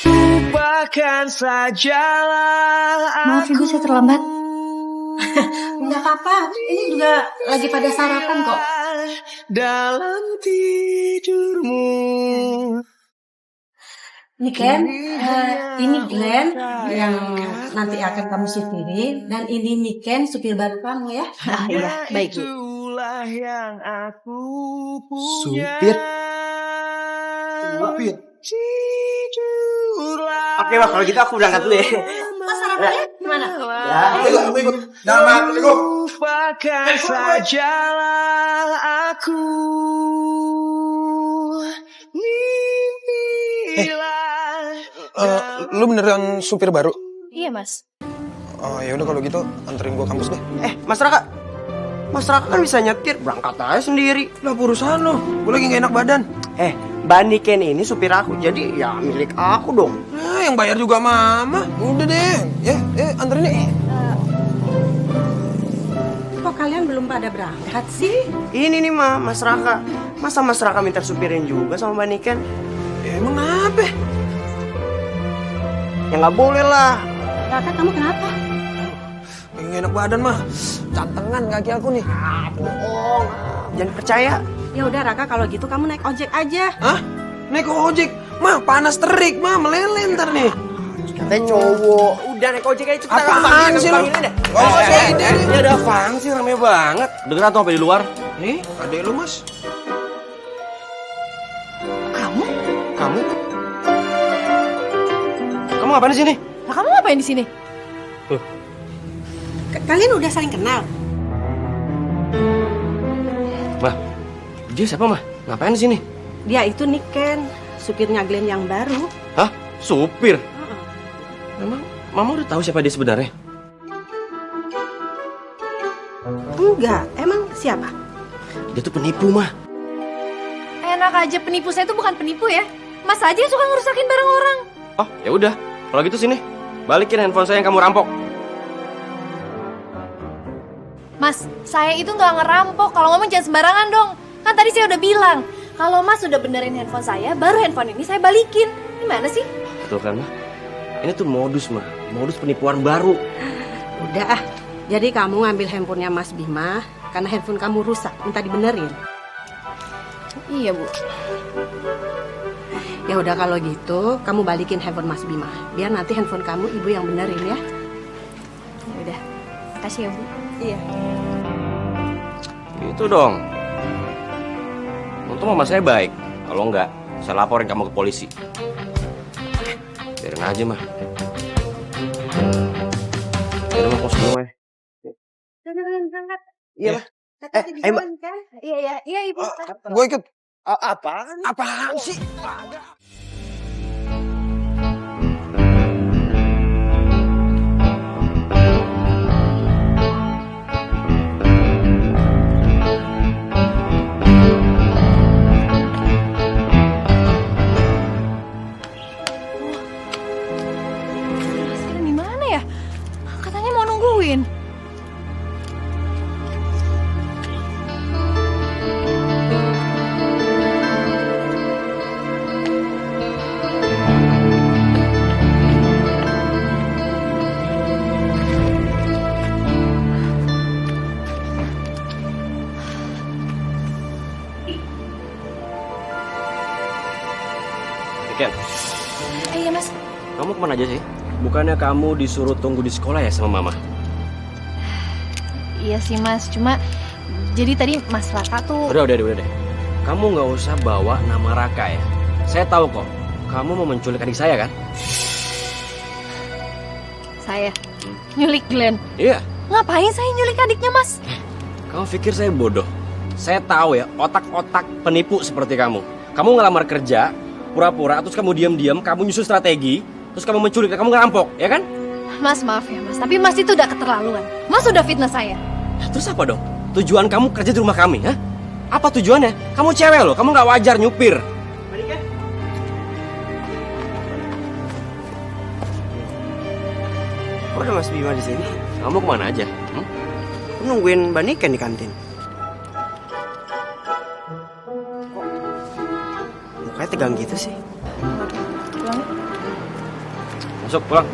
Lupakan sajalah. Maaf ibu saya terlambat. Enggak apa-apa. Ini juga lagi pada sarapan kok. Dalam tidurmu. Ini Ken, ini Glenn yang nanti akan kamu setirin, dan ini Niken supir baru kamu ya. Iya, baik Bu. Itulah yang aku punya. Supir? Supir? Oke, Mas, kalau gitu aku berangkat dulu ya. Mas sarapannya gimana? Ya, aku ikut. Jangan ikut. Lupakan sajalah aku. Mimpilah. Lu beneran supir baru? Iya, Mas. Oh ya udah kalau gitu anterin gua kampus deh. Mas Raka. Mas Raka kan bisa nyetir, berangkat aja sendiri. Lah urusan lo, gua lagi gak enak badan. Bani Ken ini supir aku, jadi ya milik aku dong. Nah, yang bayar juga mama. Udah deh, ya, anterin deh. Kok kalian belum pada berangkat sih? Ini nih Mas Raka. Masa Mas Raka minta supirin juga sama Bani Ken? Emang apa? Ya nggak boleh lah. Raka, kamu kenapa? Lagi gak enak badan mah. Cantengan kaki aku nih. Bohong. Jangan percaya. Ya udah Raka, kalau gitu kamu naik ojek aja. Hah? Naik ojek? Mah panas terik, mah meleleh ntar nih. Katanya cowok. Udah naik ojek aja cepetan. Apaan sih lu? Ini ada apaan sih, rame banget. Dengeran tuh sampai di luar. Nih, adek lu mas. Kamu? Kamu? Kamu ngapain di sini? Lah kamu ngapain di sini? Kalian udah saling kenal? Mah, dia siapa mah? Ngapain di sini? Dia itu Niken, supirnya Glenn yang baru. Hah? Supir? Memang Mama udah tahu siapa dia sebenarnya? Enggak, emang siapa? Dia tuh penipu mah. Enak aja, penipu saya tuh bukan penipu ya. Mas aja yang suka ngerusakin barang orang. Oh, ya udah. Kalau gitu sini, balikin handphone saya yang kamu rampok. Mas, saya itu nggak ngerampok. Kalau ngomong jangan sembarangan dong. Kan tadi saya udah bilang, kalau Mas udah benerin handphone saya, baru handphone ini saya balikin. Gimana sih? Betul kan mah? Ini tuh modus mah, modus penipuan baru. Udah ah, jadi kamu ngambil handphonenya Mas Bima karena handphone kamu rusak, minta dibenerin. Iya, Bu. Ya udah kalau gitu, kamu balikin handphone Mas Bima. Biar nanti handphone kamu ibu yang benerin ya. Ya udah. Makasih ya, Bu. Iya. Itu dong. Untung mama saya baik. Kalau enggak, saya laporin kamu ke polisi. Biarin aja mah. Biarin mah kos dulu mah. Berangkat. Iya mah. Ayo Mbak. Iya, Ibu. Gue ikut. Apaan? Apaan sih? Di mana ya? Katanya mau nungguin. Ken, Iya, Mas. kamu kemana aja sih? Bukannya kamu disuruh tunggu di sekolah ya sama mama? Iya sih, Mas. Cuma jadi tadi Mas Raka tuh Udah deh. Kamu nggak usah bawa nama Raka ya. Saya tahu kok, kamu mau menculik adik saya kan? saya nyulik Glenn. Iya. Ngapain saya nyulik adiknya, Mas? Kamu pikir saya bodoh? Saya tahu ya, otak-otak penipu seperti kamu. Kamu ngelamar kerja, pura-pura, terus kamu diam-diam, kamu nyusun strategi, terus kamu menculik, kamu ngerampok, ya kan? Mas, maaf ya, Mas. Tapi Mas itu udah keterlaluan. Mas udah fitnah saya. Terus apa dong? Tujuan kamu kerja di rumah kami, ha? Apa tujuannya? Kamu cewek loh, kamu nggak wajar nyupir. Kok ada Mas Bima di sini? Kamu kemana aja? Aku nungguin Mbak Niken di kantin. Mukanya tegang gitu sih. Masuk, pulang.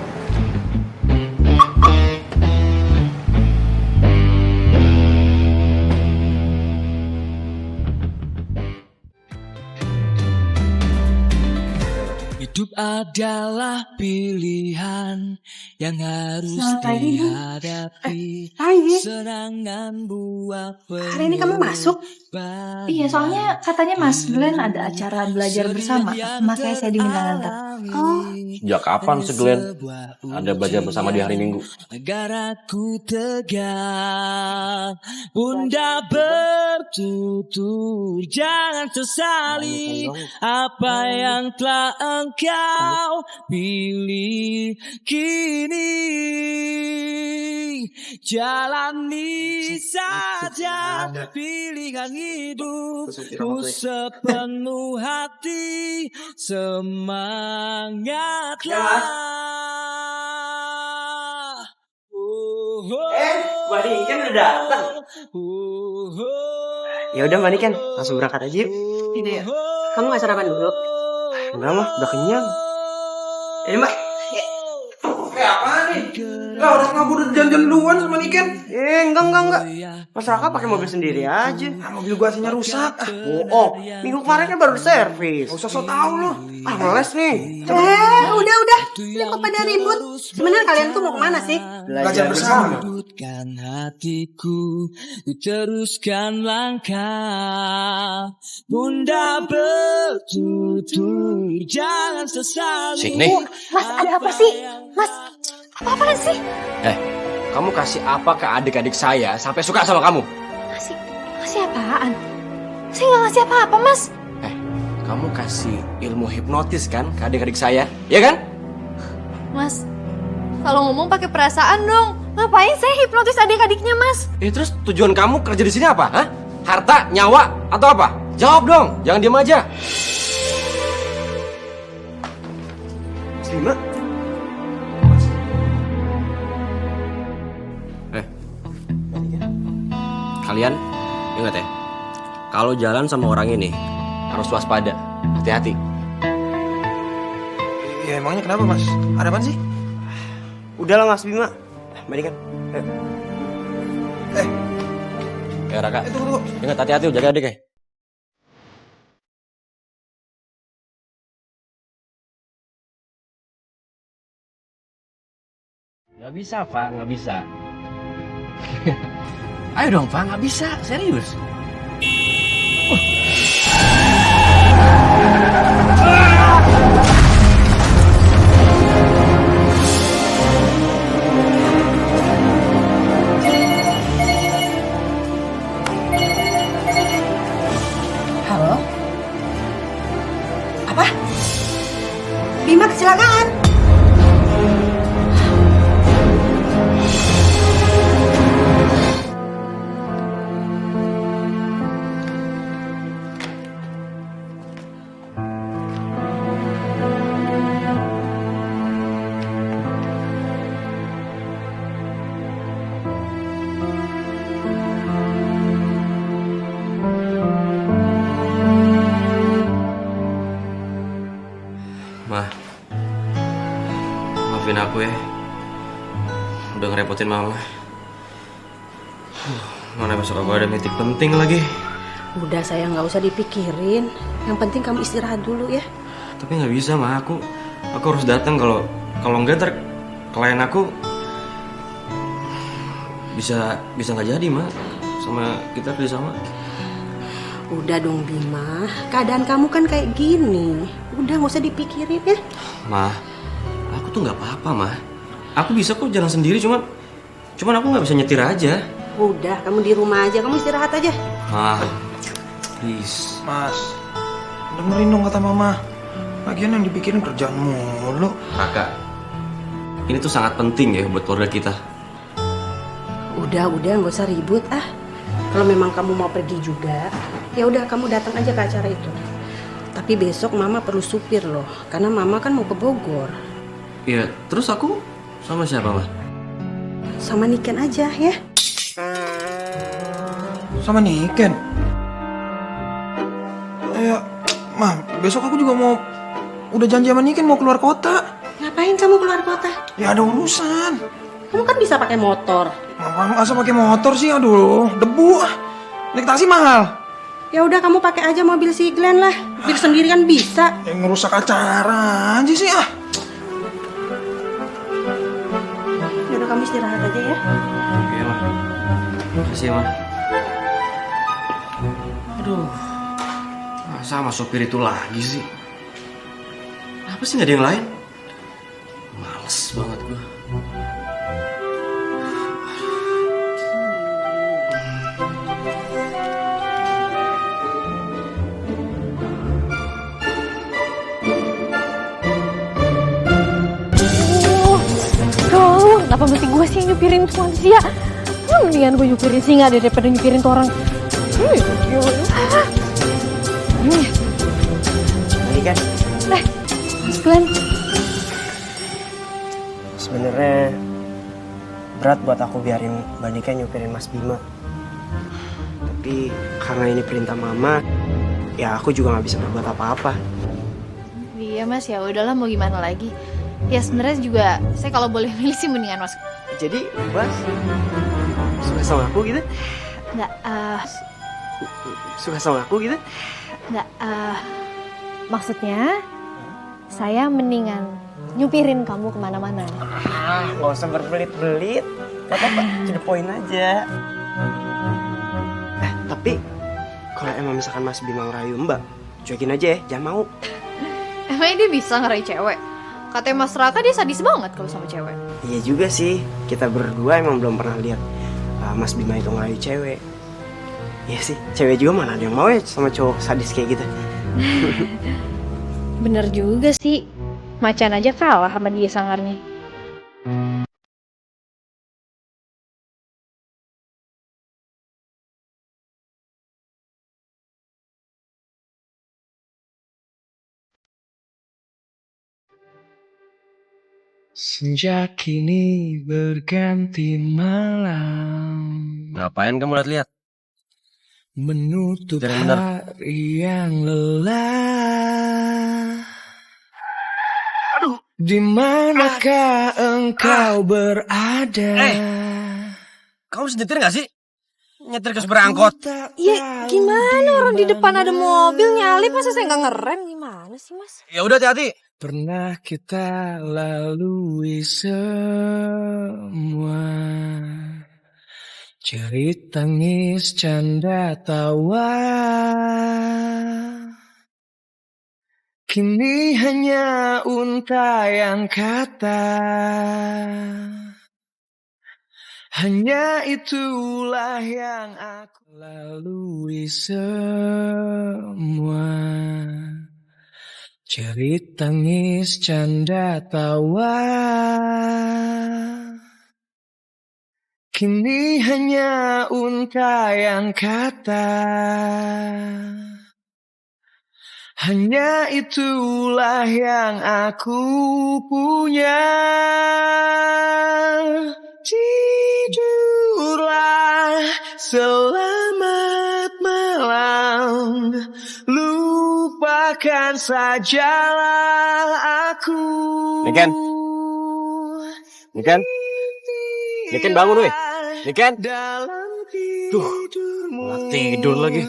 Hidup adalah pilihan yang harus dihadapi. Senangan buah Hari ini kamu masuk? Iya, soalnya katanya Mas Glenn ada acara belajar bersama. Makanya saya diminta ngantar. Oh. Sejak kapan sih Glenn ada belajar bersama di hari Minggu? Negaraku tegak, Bunda bertutur, jangan sesali apa yang telah engkau kau pilih kini. Jalani saja pilihan hidupku sepenuh hati. Semangatlah. Mbak Niken udah datang. Ya udah Mbak Niken, langsung berangkat aja yuk. Tidak ya? Kamu nggak sarapan dulu? Enggak mah, udah kenyang. Mbak. Kayak apaan nih? Lah orang aku udah janjian duluan sama Niken. Enggak. Mas Raka pakai mobil sendiri aja. Mobil gua AC-nya rusak. Oh, minggu kemarin kan baru servis. Gak usah so tau lu. Ngeles nih. Udah. Kok pada ribut? Sebenarnya kalian tuh mau kemana sih? Belajar bersama. Lembutkan hatiku, ku teruskan langkah. Bunda bertutur, jangan sesali. Sini. Mas, ada apa sih? Mas, apa-apaan sih? Kamu kasih apa ke adik-adik saya sampai suka sama kamu? Kasih apaan? Saya nggak ngasih apa-apa, Mas. Kamu kasih ilmu hipnotis kan ke adik-adik saya, ya kan? Mas, kalau ngomong pakai perasaan dong. Ngapain saya hipnotis adik-adiknya, Mas? Terus tujuan kamu kerja di sini apa? Hah? Harta, nyawa, atau apa? Jawab dong, jangan diam aja. Mas Bima. Kalian ingat ya, kalau jalan sama orang ini harus waspada, hati-hati. Ya emangnya kenapa Mas? Ada apaan sih? Udahlah Mas Bima. Mbak Niken. Raka, tunggu. ingat hati-hati, jaga adik ya. Gak bisa, Pak, gak bisa. Ayo dong, Pak, gak bisa, serius. Halo? Apa? Bima kecelakaan? Maafin aku ya, udah ngerepotin mama. Mana besok aku ada meeting penting lagi. Udah sayang, nggak usah dipikirin. Yang penting kamu istirahat dulu ya. Tapi nggak bisa mah, aku harus datang. Kalau nggak ntar klien aku bisa nggak jadi mah sama kita kerjasama. Udah dong Bima, keadaan kamu kan kayak gini. Udah nggak usah dipikirin ya. Mah, aku tuh nggak apa-apa mah. Aku bisa kok jalan sendiri, cuman aku nggak bisa nyetir aja. Udah, kamu di rumah aja, kamu istirahat aja. Mah, please. Mas, dengerin dong kata mama. Lagian yang dipikirin kerjaan mulu. Raka, ini tuh sangat penting ya buat keluarga kita. Udah nggak usah ribut ah. Kalau memang kamu mau pergi juga, ya udah kamu datang aja ke acara itu. Tapi besok mama perlu supir loh, karena mama kan mau ke Bogor. Iya, terus aku sama siapa mah? Sama Niken aja ya. Sama Niken? Ya, Mah, besok aku juga udah janji sama Niken mau keluar kota. Ngapain kamu keluar kota? Ya ada urusan. Kamu kan bisa pakai motor. Masa pakai motor sih, aduh, debu. Naik taksi mahal. Ya udah kamu pakai aja mobil si Glenn lah. Mobil sendiri kan bisa. Yang ngerusak acara aja sih ah. Ya udah kamu istirahat aja ya. Oke mah. Makasih mah. Aduh. Masa sama sopir itu lagi sih? Apa sih nggak ada yang lain? Males banget gua. Kenapa mesti gue sih yang nyupirin tuh manusia? Mendingan gue nyupirin singa daripada nyupirin tuh orang. Ini kan Mas Glenn. sebenarnya berat buat aku biarin Mbak Nika nyupirin Mas Bima. Tapi karena ini perintah Mama, ya aku juga nggak bisa berbuat apa-apa. Iya Mas, ya udahlah mau gimana lagi. Ya sebenarnya juga saya kalau boleh milih sih mendingan Mas. Jadi Mas suka sama aku gitu? Nggak, Suka sama aku gitu? Nggak, maksudnya saya mendingan nyupirin kamu kemana-mana. Nggak usah berbelit-belit. Apa-apa, to the point aja. Tapi kalau emang misalkan Mas Bima ngerayu Mbak, cuekin aja ya, jangan mau. Emangnya dia bisa ngerayu cewek? Katanya Mas Raka dia sadis banget kalau sama cewek. Iya juga sih, kita berdua emang belum pernah lihat Mas Bima itu ngerayu cewek. Iya sih, cewek juga mana ada yang mau ya sama cowok sadis kayak gitu. Bener juga sih. Macan aja kalah sama dia sangarnya. Senja kini berganti malam. Ngapain kamu lihat-lihat? Menutup Jangan benar. hari yang lelah. Di manakah engkau berada? Kamu bisa nyetir nggak sih? Nyetir ke supir angkot. Iya, gimana orang di depan ada mobil nyalip masa saya nggak ngerem gimana sih Mas? Ya udah hati-hati. Pernah kita lalui semua, cerita tangis canda tawa. Kini hanya untayan kata, hanya itulah yang aku lalui semua. Cerita tangis canda tawa, kini hanya untayan kata, hanya itulah yang aku punya. Tidurlah, selamat malam, lupakan sajalah aku. Niken, bangun weh. Niken. Duh, malah tidur lagi.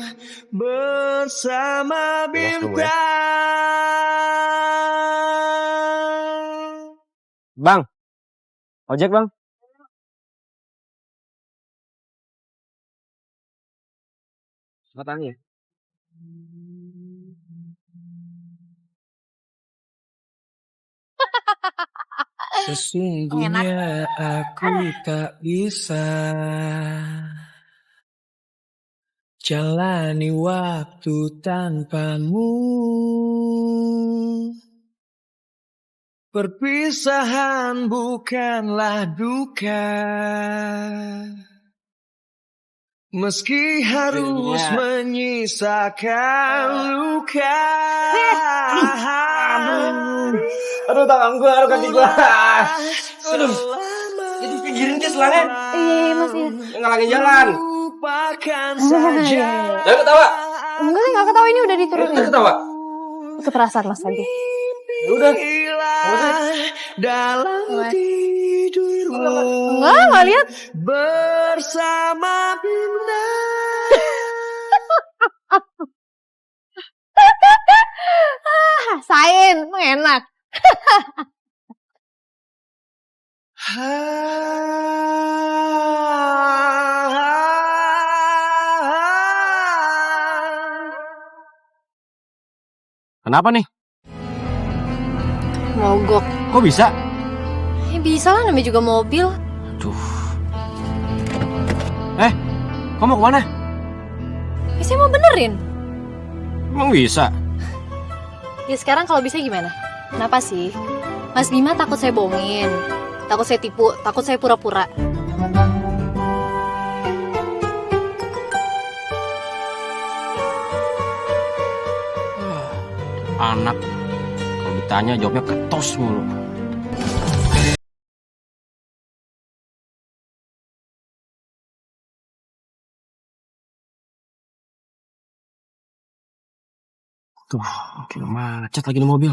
Bersama bintang. Bang, ojek bang. Matanya. Sesungguhnya aku tak bisa jalani waktu tanpamu. Perpisahan bukanlah duka, meski harus menyisakan luka. Aduh tangan gue, aduh kaki gue. Aduh, itu pinggirin dia selangnya. Iya Mas ya. Ngalangin jalan. Saja. Jangan ketawa. Enggak ketawa, ini udah diturunin. Jangan ketawa. Itu perasaan Mas aja. Ya udah. Dalam tidurmu. Enggak lihat. Bersama bintang. Sain, enak. Kenapa nih? Mogok. Kok bisa? Ya bisa lah, namanya juga mobil. Kamu mau kemana? Ya, saya mau benerin. Emang bisa? Ya sekarang kalau bisa gimana? Kenapa sih? Mas Bima takut saya bohongin. Takut saya tipu, takut saya pura-pura. Anak, kalau ditanya jawabnya ketos mulu. Tuh, makin macet lagi di mobil.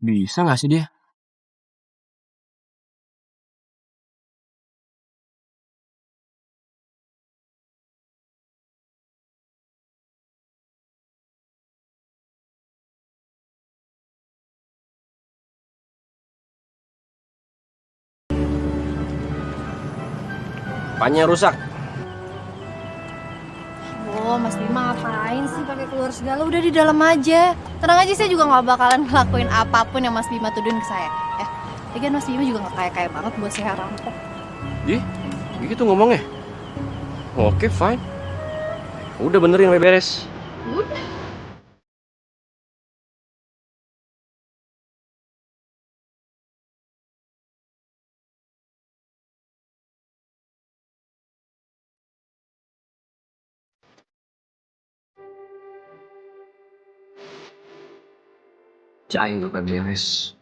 Bisa nggak sih dia? Bannya rusak. Oh, Mas Bima ngapain sih pakai keluar segala? Udah di dalam aja. Tenang aja, saya juga nggak bakalan ngelakuin apapun yang Mas Bima tuduhin ke saya. Lagian Mas Bima juga nggak kaya-kaya banget buat saya rampok. Gitu ngomongnya. Oke, fine. Udah benerin sampai beres. Udah. Cain udah beres.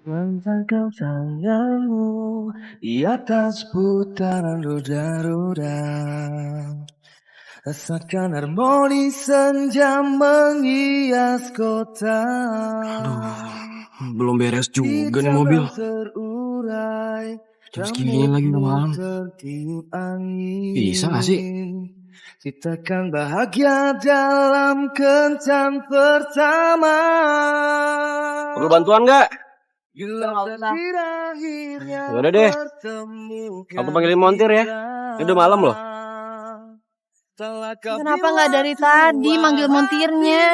Mentangkap tanganmu di atas putaran roda-roda, rasakan harmoni senja menghias kota. Belum beres juga nih mobil. Jam segini lagi udah malam. Bisa gak sih? Kita kan bahagia dalam kencan pertama. Perlu bantuan gak? Udah deh. Aku panggilin montir ya. Ini udah malam loh. Kenapa nggak dari tadi manggil montirnya?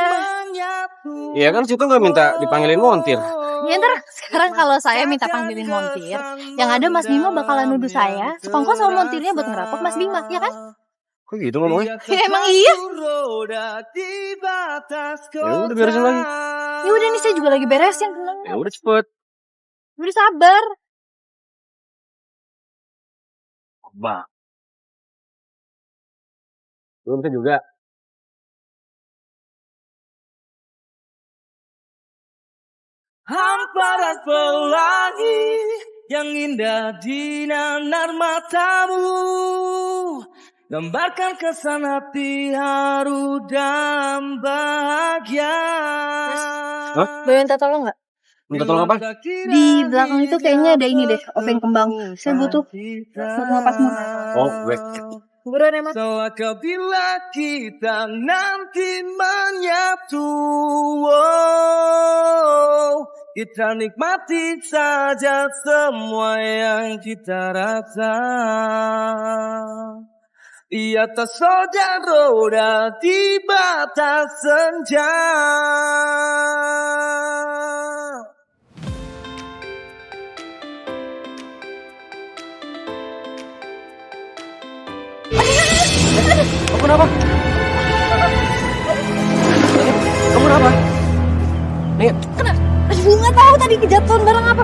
Iya kan Cito nggak minta dipanggilin montir. Ya ntar sekarang kalau saya minta panggilin montir, yang ada Mas Bima bakalan nuduh saya sekongkol sama montirnya buat ngerampok Mas Bima, ya kan? Kok gitu ngomongnya? Ya, emang iya. Ya udah beresin lagi. Ya udah nih saya juga lagi beresin, tenang. Ya udah cepet. Udah sabar. Bang. Belum bisa juga. Hamparan pelangi yang indah di nanar matamu, gambarkan kesan hati haru dan bahagia. Boleh minta tolong nggak? Minta tolong apa? Di belakang itu kayaknya ada ini deh, obeng kembang. Saya butuh buat ngelepas muka. Oh, gue. Buruan ya, Mas. Celaka bila kita nanti menyatu, kita nikmati saja semua yang kita rasa. Di atas roda di batas senja. Kamu kenapa? Kamu kenapa? Nih, Aduh, nggak tahu tadi kejatuhan barang apa.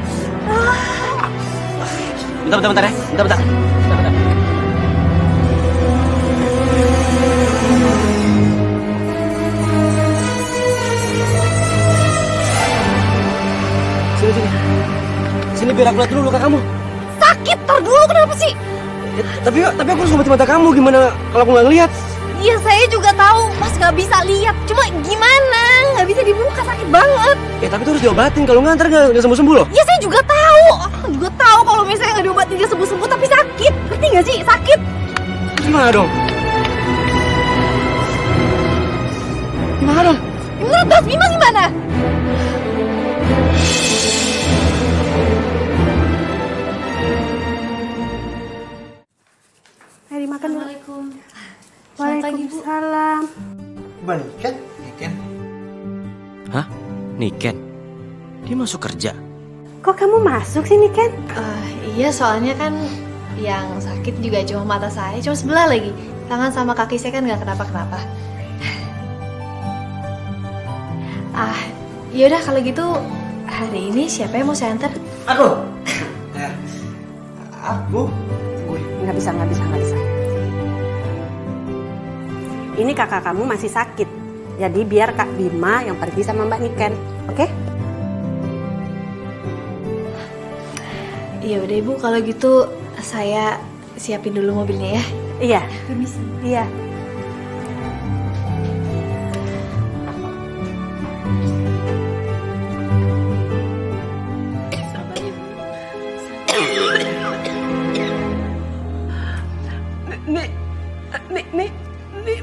Bentar ya. Bentar. Sini biar aku lihat dulu luka kamu. Sakit, tar dulu kenapa sih? Tapi aku harus ngobati mata kamu. Gimana kalau aku nggak ngelihat? Iya saya juga tahu Mas nggak bisa lihat. Cuma gimana? Nggak bisa dibuka, sakit banget. Ya tapi itu harus diobatin. Kalau nggak ntar nggak sembuh loh. Iya saya juga tahu. Aku juga tahu kalau misalnya nggak diobatin dia sembuh tapi sakit. Ngerti nggak sih? Sakit. Gimana dong? Menurut Mas Bima gimana? pagi, Bu. Salam. Balikan? Niken. Hah? Niken? Dia masuk kerja? Kok kamu masuk sini, Ken? Iya, soalnya kan yang sakit juga cuma mata saya, cuma sebelah lagi. Tangan sama kaki saya kan nggak kenapa-kenapa. Yaudah kalau gitu hari ini siapa yang mau saya antar? Aku. Aku? Nggak bisa. Ini kakak kamu masih sakit. Jadi biar Kak Bima yang pergi sama Mbak Niken, oke? Iya udah Ibu, kalau gitu saya siapin dulu mobilnya ya. Iya. Permisi. Iya.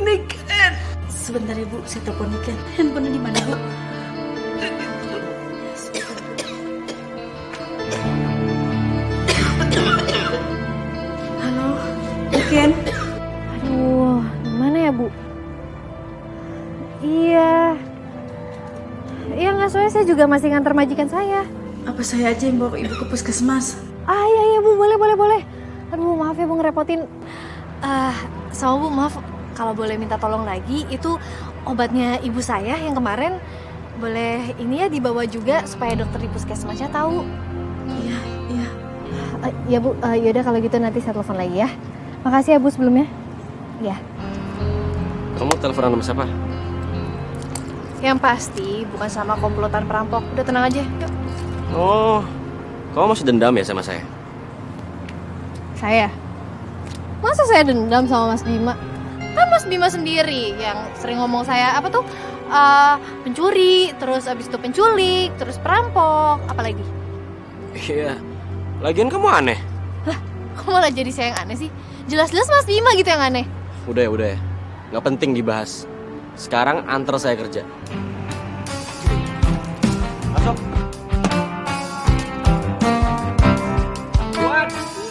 Niken. Sebentar Ibu, saya telepon Niken. Handphonenya di mana, Bu? Halo, Niken. Aduh, gimana ya Bu? Iya, nggak soalnya saya juga masih ngantar majikan saya. Apa saya aja yang bawa Ibu ke puskesmas? Iya Bu, boleh. Aduh maaf ya Bu ngerepotin. Sama Bu maaf, kalau boleh minta tolong lagi, itu obatnya ibu saya yang kemarin boleh ini ya dibawa juga supaya dokter di puskesmasnya tahu. Iya. Ya Bu, yaudah kalau gitu nanti saya telepon lagi ya. Makasih ya Bu sebelumnya. Ya. Kamu teleponan sama siapa? Yang pasti bukan sama komplotan perampok. Udah tenang aja, yuk. Oh, kamu masih dendam ya sama saya? Saya? Masa saya dendam sama Mas Bima? Kan Mas Bima sendiri yang sering ngomong saya apa tuh pencuri, terus abis itu penculik, terus perampok, apalagi? Iya, lagian kamu aneh. Lah, kok malah jadi saya yang aneh sih? Jelas-jelas Mas Bima gitu yang aneh. Udah ya, nggak penting dibahas. Sekarang antar saya kerja. Masuk.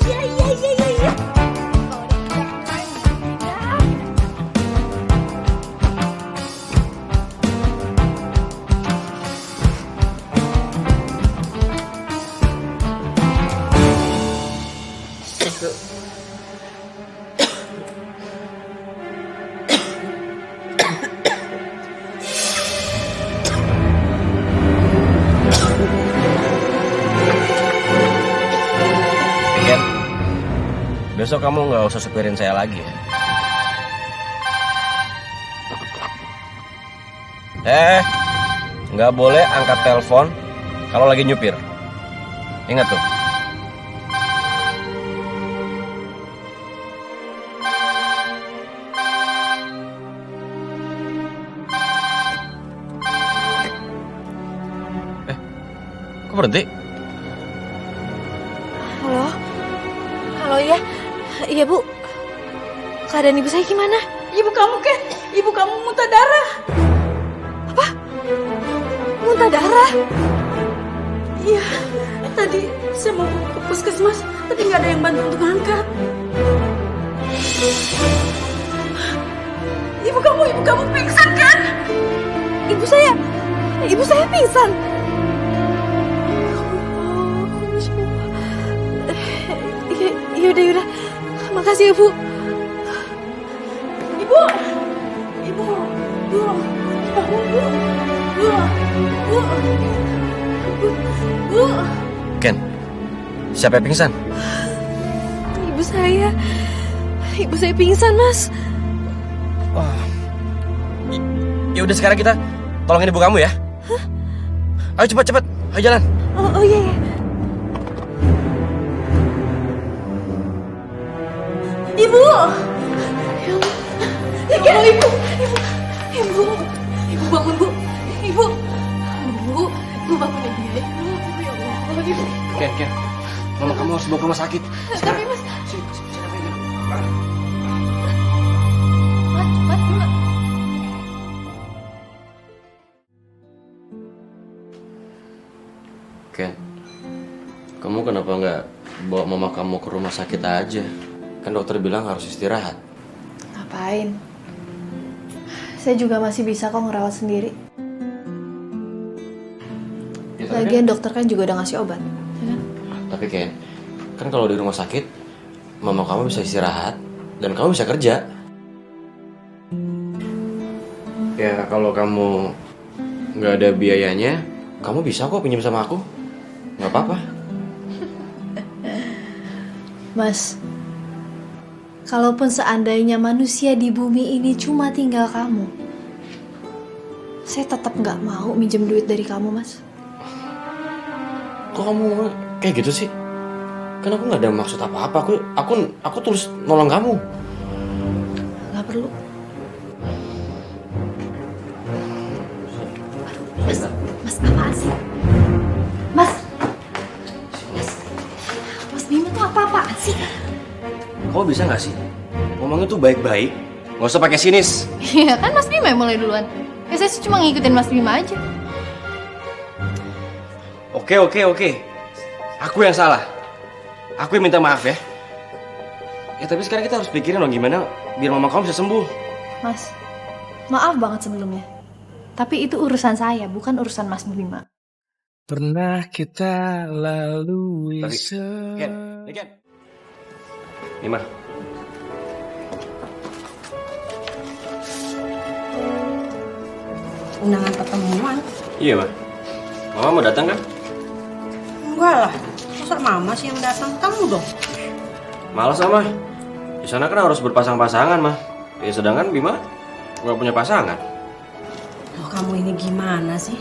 Iya. Ken, besok kamu nggak usah supirin saya lagi ya. Nggak boleh angkat telepon kalau lagi nyupir. Ingat tuh. Kok berhenti? Halo ya? Iya Bu. Keadaan ibu saya gimana? Ibu kamu, Ken. Ibu kamu muntah darah. Apa? Muntah darah? Iya. Tadi saya mau ke puskesmas, tapi nggak ada yang bantu untuk ngangkat. Ibu kamu pingsan kan? Ibu saya pingsan. Yaudah. Makasih ya Bu. Ibu, bangun Bu. Ken, siapa yang pingsan? Ibu saya pingsan Mas. Ya udah sekarang kita tolongin ibu kamu ya. Hah? Ayo cepat, ayo jalan. Oh iya. Ibu. Ya Allah, Ibu bangun Bu. Ibu bangun Ibu ya. Ya Allah, Ibu. Ken, mama kamu harus bawa ke rumah sakit. Tapi Mas, Ken, kamu kenapa nggak bawa mama kamu ke rumah sakit aja? Kan dokter bilang harus istirahat. Ngapain? Saya juga masih bisa kok ngerawat sendiri. Ya, Lagian dokter kan juga udah ngasih obat. Tapi Ken, kan kalau di rumah sakit, mama kamu bisa istirahat dan kamu bisa kerja. Ya kalau kamu nggak ada biayanya, kamu bisa kok pinjam sama aku. Nggak apa-apa. Mas, kalaupun seandainya manusia di bumi ini cuma tinggal kamu, saya tetap nggak mau minjem duit dari kamu, Mas. Kok kamu kayak gitu sih? Kan aku nggak ada maksud apa-apa. Aku tulus nolong kamu. Nggak perlu. Mas, apaan sih? Mas Bima tuh apa-apaan sih? Kamu bisa nggak sih ngomongnya tuh baik-baik, nggak usah pakai sinis. Iya kan Mas Bima yang mulai duluan. Ya saya sih cuma ngikutin Mas Bima aja. Oke. Aku yang salah. Aku yang minta maaf ya. Ya tapi sekarang kita harus pikirin dong gimana biar mama kamu bisa sembuh. Mas, maaf banget sebelumnya. Tapi itu urusan saya, bukan urusan Mas Bima. Pernah kita lalui Ken. Ini mah. Undangan pertemuan. Iya mah. Mama mau datang kan? Enggak lah. Masa mama sih yang datang? Kamu dong. Malas mah. Di sana kan harus berpasang-pasangan mah. Ya sedangkan Bima nggak punya pasangan. Loh, kamu ini gimana sih?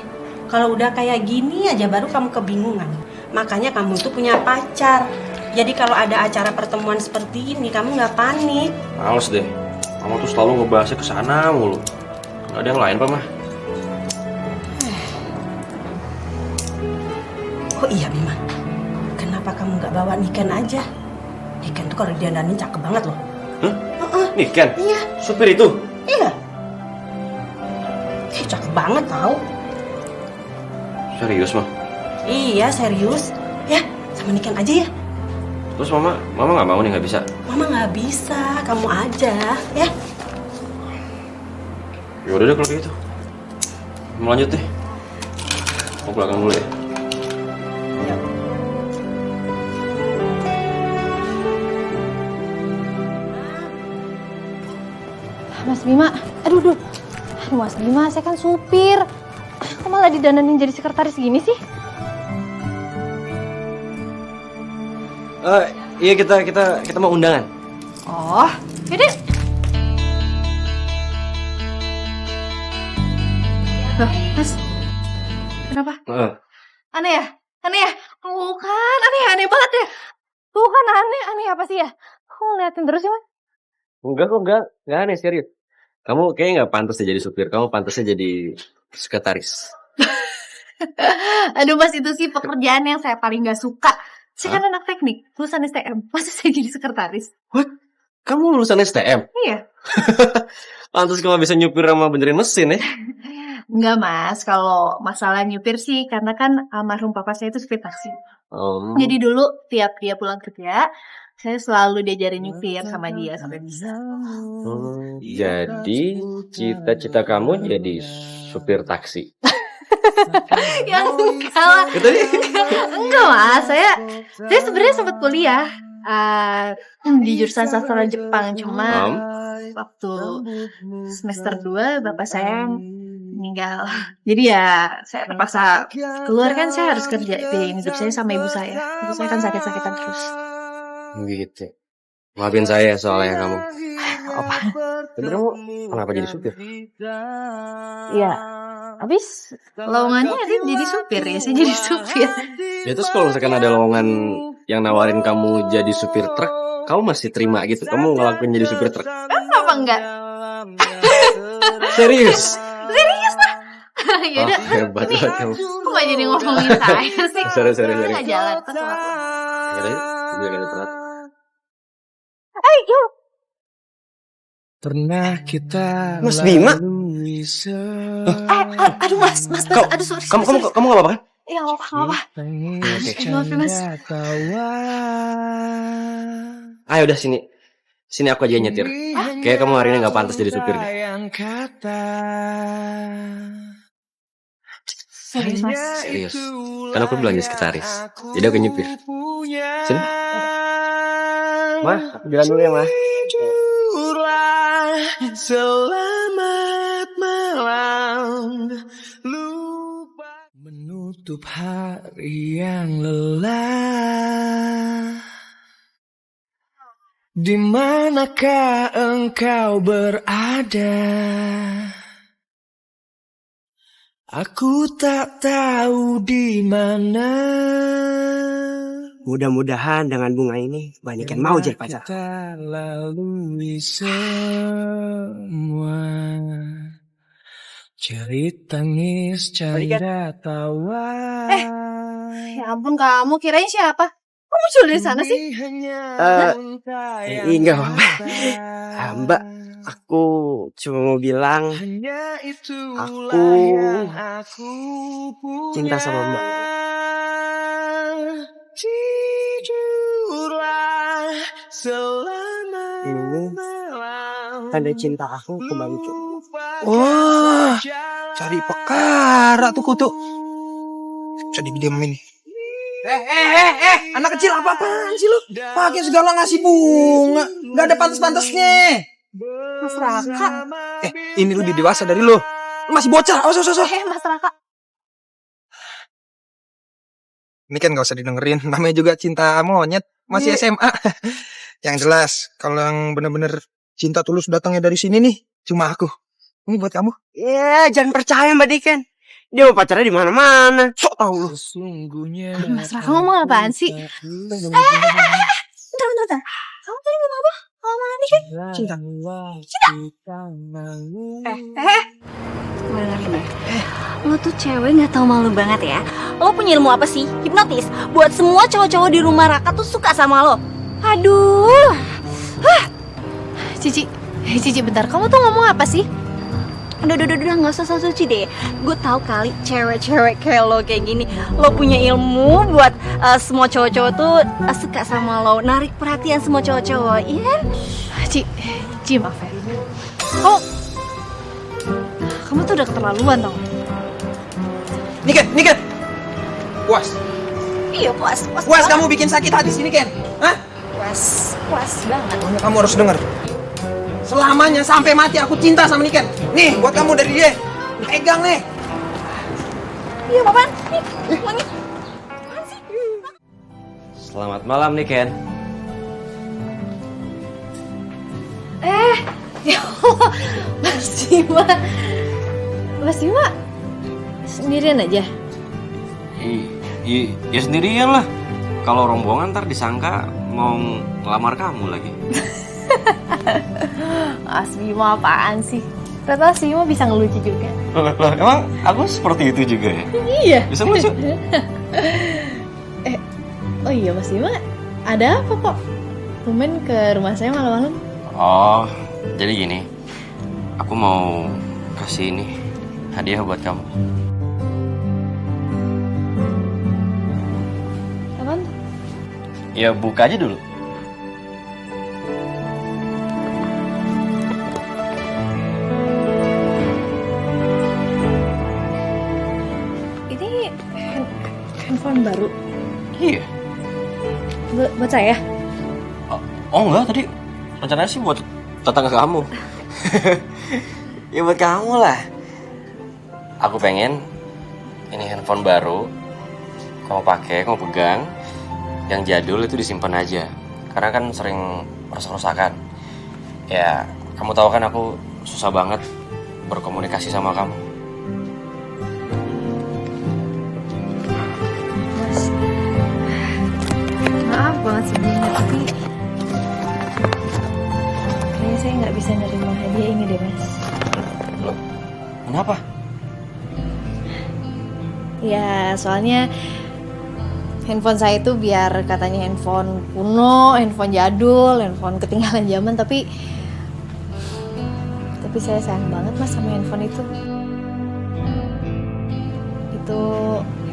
Kalau udah kayak gini aja baru kamu kebingungan. Makanya kamu tuh punya pacar. Jadi kalau ada acara pertemuan seperti ini kamu nggak panik. Males deh. Mama tuh selalu ngebahasnya ke sana mulu. Gak ada yang lain, Pak, mah. Oh iya Bima. Kenapa kamu nggak bawa Niken aja? Niken tuh kalau didandanin cakep banget loh. Hah? Niken? Iya. Supir itu? Iya. Cakep banget tau. Serius mah? Iya serius. Ya sama Niken aja ya. Terus mama nggak mau nih, nggak bisa? Mama nggak bisa, kamu aja ya. Ya udah deh kalau gitu. Mau lanjut deh. Mau belakang dulu ya. Mas Bima, aduh Mas Bima, saya kan supir. Kok malah didandanin jadi sekretaris gini sih? Iya kita mau undangan. Oh, yaudah. Loh, Mas, kenapa? Aneh ya? Bukan, aneh banget ya. Bukan aneh apa sih ya? Kok ngeliatin terus sih, Mas? Enggak aneh, serius. Kamu kayaknya nggak pantas jadi supir, kamu pantasnya jadi sekretaris. Aduh Mas, itu sih pekerjaan yang saya paling gak suka. Saya kan anak teknik, lulusan STM. Masa saya jadi sekretaris? What? Kamu lulusan STM? Iya. Pantas kamu bisa nyupir sama benerin mesin ya? Enggak Mas, kalau masalah nyupir sih karena kan almarhum papa saya itu supir taksi. Jadi dulu tiap dia pulang kerja, saya selalu diajarin nyupir sama dia sampai bisa. Jadi cita-cita kamu jadi supir taksi? Ya enggak lah. Enggak Mas, saya sebenarnya sempat kuliah di jurusan sastra Jepang, cuma waktu semester 2 bapak saya meninggal. Jadi ya saya terpaksa keluar, kan saya harus kerja di hidup saya sama ibu saya. Ibu saya kan sakit-sakitan terus. Gitu. Maafin saya soalnya kamu. Apa? Tapi kamu kenapa jadi supir? Iya. Habis lowongannya dia jadi supir ya, saya jadi supir. Ya terus kalau misalkan ada lowongan yang nawarin kamu jadi supir truk, kamu masih terima gitu? Kamu ngelakuin jadi supir truk? Kenapa enggak? Serius? Serius lah. Yaudah. Hebat banget kamu. Kok gak jadi ngomongin saya sih? Sorry. Nggak jalan. Yaudah, gue gak telat. Yuk. Pernah kita Mas Bima? Aduh Mas, aduh sorry. Kamu gak apa-apa kan? Ya nggak apa-apa. Maaf ya Mas. Ayo udah sini. Sini aku aja yang nyetir. Kayak kamu hari ini nggak pantas jadi supir deh. Serius, Mas? Serius. Kan aku belanja sekretaris. Jadi aku nyupir. Sini. Mah, aku jalan dulu ya, Mah. Selamat malam. Lupa menutup hari yang lelah. Di manakah engkau berada? Aku tak tahu di mana. Mudah-mudahan dengan bunga ini Mbak Niken mau jadi pacar. Kita lalui semua. Cerita tangis, canda tawa. Ya ampun, kamu kirain siapa? Kok muncul dari sana sih? Enggak apa-apa. Mbak, aku cuma mau bilang aku cinta sama Mbak. Ini tanda cinta aku ke Mbak Niken. Wah, cari perkara tuh kutu. Bisa didiamin. Anak kecil apa-apaan sih lu? Pakai segala ngasih bunga. Gak ada pantas-pantasnya. Mas Raka. Ini lebih dewasa dari lu. Lu masih bocah. Mas Raka. Ini kan gak usah didengerin. Namanya juga cinta monyet. Masih SMA. Yang jelas, kalau yang bener-bener cinta tulus datangnya dari sini nih, cuma aku. Ini buat kamu. Ya, jangan percaya Mbak Niken. Dia mau pacarnya di mana-mana. Sok tau lu. Mas Raka ngomong apaan sih? Bentar. Kamu tadi ngomong apa? Ngomong apa nih kan? Cinta. Lo tuh cewek gak tau malu banget ya. Lo punya ilmu apa sih? Hipnotis. Buat semua cowok-cowok di rumah Raka tuh suka sama lo. Aduh. Cici bentar. Kamu tuh ngomong apa sih? Udah, gak usah suci deh. Gue tahu kali cewek-cewek kayak lo kayak gini. Lo punya ilmu buat semua cowok-cowok tuh suka sama lo. Narik perhatian semua cowok-cowok, iya kan? Ci, maaf ya. Kamu tuh udah keterlaluan tau. Niken. Puas. Iya, puas Kamu bikin sakit hati sini, Ken. Hah? Puas banget. Pokoknya kamu harus denger. Selamanya sampai mati aku cinta sama Niken. Nih, buat kamu dari dia. Pegang nih. Iya, apaan? Nih, wangi. Selamat malam nih Ken. Ya Allah, Mas Bima sendirian aja? Ya sendirian lah. Kalau rombongan ntar disangka mau ngelamar kamu lagi. Mas Bima apaan sih? Ternyata Mas Bima bisa ngelucu juga. Emang aku seperti itu juga ya? Iya. Bisa lucu? Oh iya Mas Bima, ada apa kok? Tumben ke rumah saya malam-malam. Oh, jadi gini. Aku mau kasih ini hadiah buat kamu. Apaan? Ya buka aja dulu. Ini handphone baru. Iya. Buat saya? Oh enggak, tadi rencananya sih buat tetangga kamu. Ya buat kamu lah. Aku pengen ini handphone baru kamu pakai, kamu pegang. Yang jadul itu disimpan aja. Karena kan sering rusak-rusakan. Ya, kamu tahu kan aku susah banget berkomunikasi sama kamu. Mas, maaf banget sebelumnya, tapi kayaknya saya nggak bisa nerima hadiah ini deh, Mas. Loh, kenapa? Ya, soalnya handphone saya itu biar katanya handphone kuno, handphone jadul, handphone ketinggalan zaman, tapi saya sayang banget Mas sama handphone itu. Itu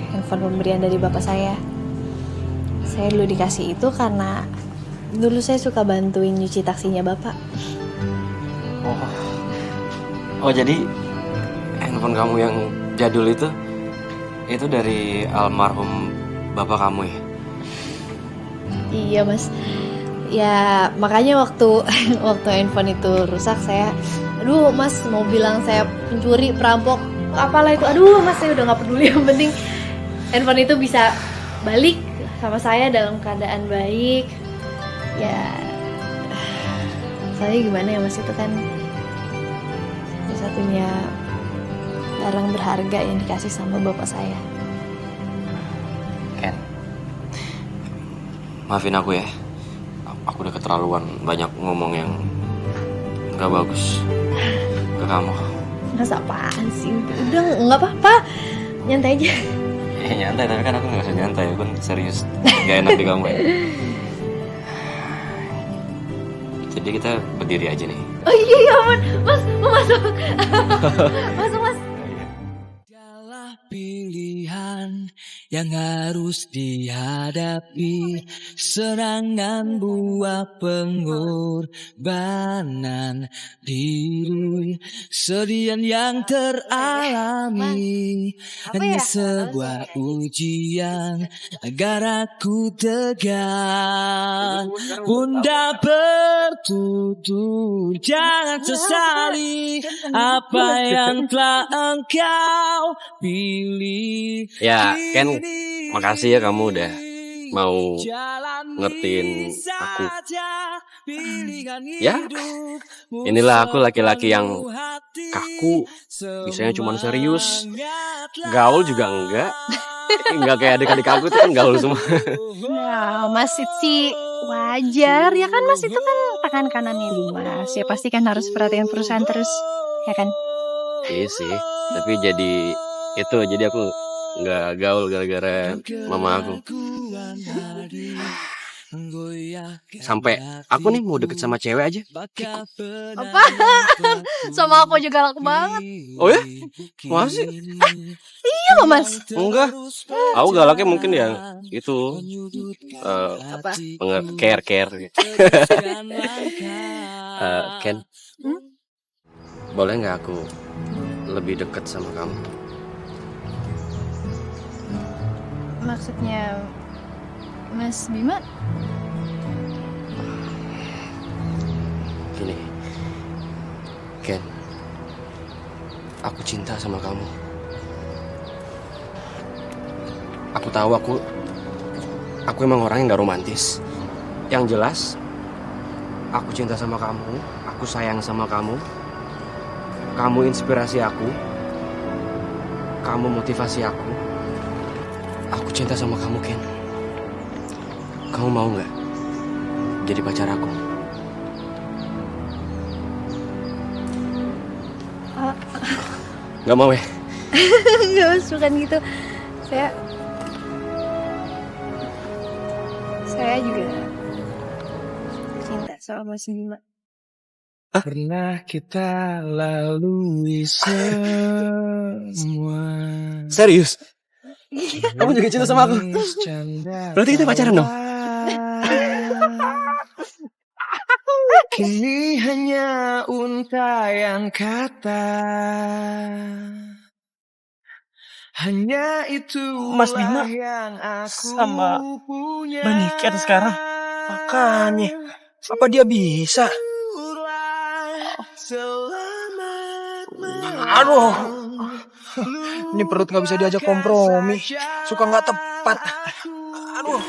handphone pemberian dari bapak saya. Saya dulu dikasih itu karena dulu saya suka bantuin nyuci taksinya Bapak. Oh jadi handphone kamu yang jadul itu dari almarhum bapak kamu ya? Iya Mas. Ya makanya waktu handphone itu rusak saya, aduh Mas mau bilang saya pencuri, perampok, apalah itu, aduh Mas saya udah nggak peduli, yang penting handphone itu bisa balik sama saya dalam keadaan baik. Ya saya gimana ya Mas, itu kan satu-satunya barang berharga yang dikasih sama bapak saya. Ken, maafin aku ya. Aku udah keterlaluan banyak ngomong yang gak bagus ke kamu. Mas apaan sih? Udah nggak apa-apa, nyantai aja. Nyantai, tapi kan aku gak bisa nyantai, aku kan serius. Gak enak diganggu ya. Jadi kita berdiri aja nih. Oh iya ampun, Mas mau masuk. Masuk Mas. Pilihan yang harus dihadapi, serangan buah pengorbanan diri, sedian yang teralami, hanya sebuah ujian agar aku tegar. Bunda bertutur, jangan sesali apa yang telah engkau pilih. Ya, Ken, makasih ya kamu udah mau ngertiin aku. Ya, inilah aku laki-laki yang kaku, bisanya cuma serius, gaul juga enggak kayak adik-adik aku tuh kan gaul semua. Nah, Mas sih wajar ya kan Mas, itu kan tangan kanannya Mas. Ya pasti kan harus perhatian perusahaan terus, ya kan? Iya sih, tapi jadi aku nggak gaul gara-gara mama aku. Sampai aku nih mau deket sama cewek aja. Apa? Sama aku juga galak banget. Oh ya? Masih? Iya loh Mas. Enggak. Aku galaknya mungkin ya itu care. Ken, boleh nggak aku lebih dekat sama kamu? Maksudnya Mas Bima? Gini, Ken, aku cinta sama kamu. Aku tahu aku emang orang yang gak romantis. Yang jelas, aku cinta sama kamu, aku sayang sama kamu. Kamu inspirasi aku, kamu motivasi aku. Aku cinta sama kamu, Ken. Kamu mau nggak jadi pacar aku? Nggak mau ya? Nggak Mas, bukan gitu. Saya juga cinta sama Mas Bima. Pernah kita lalui semua. Serius? Kamu juga cinta sama aku? Berarti kita pacaran dong? Kini hanya untayan kata, hanya itu Mas Bima yang aku sama punya. Banikan sekarang. Makanya apa dia bisa? Aduh, ini perut nggak bisa diajak kompromi, suka nggak tepat. Aduh.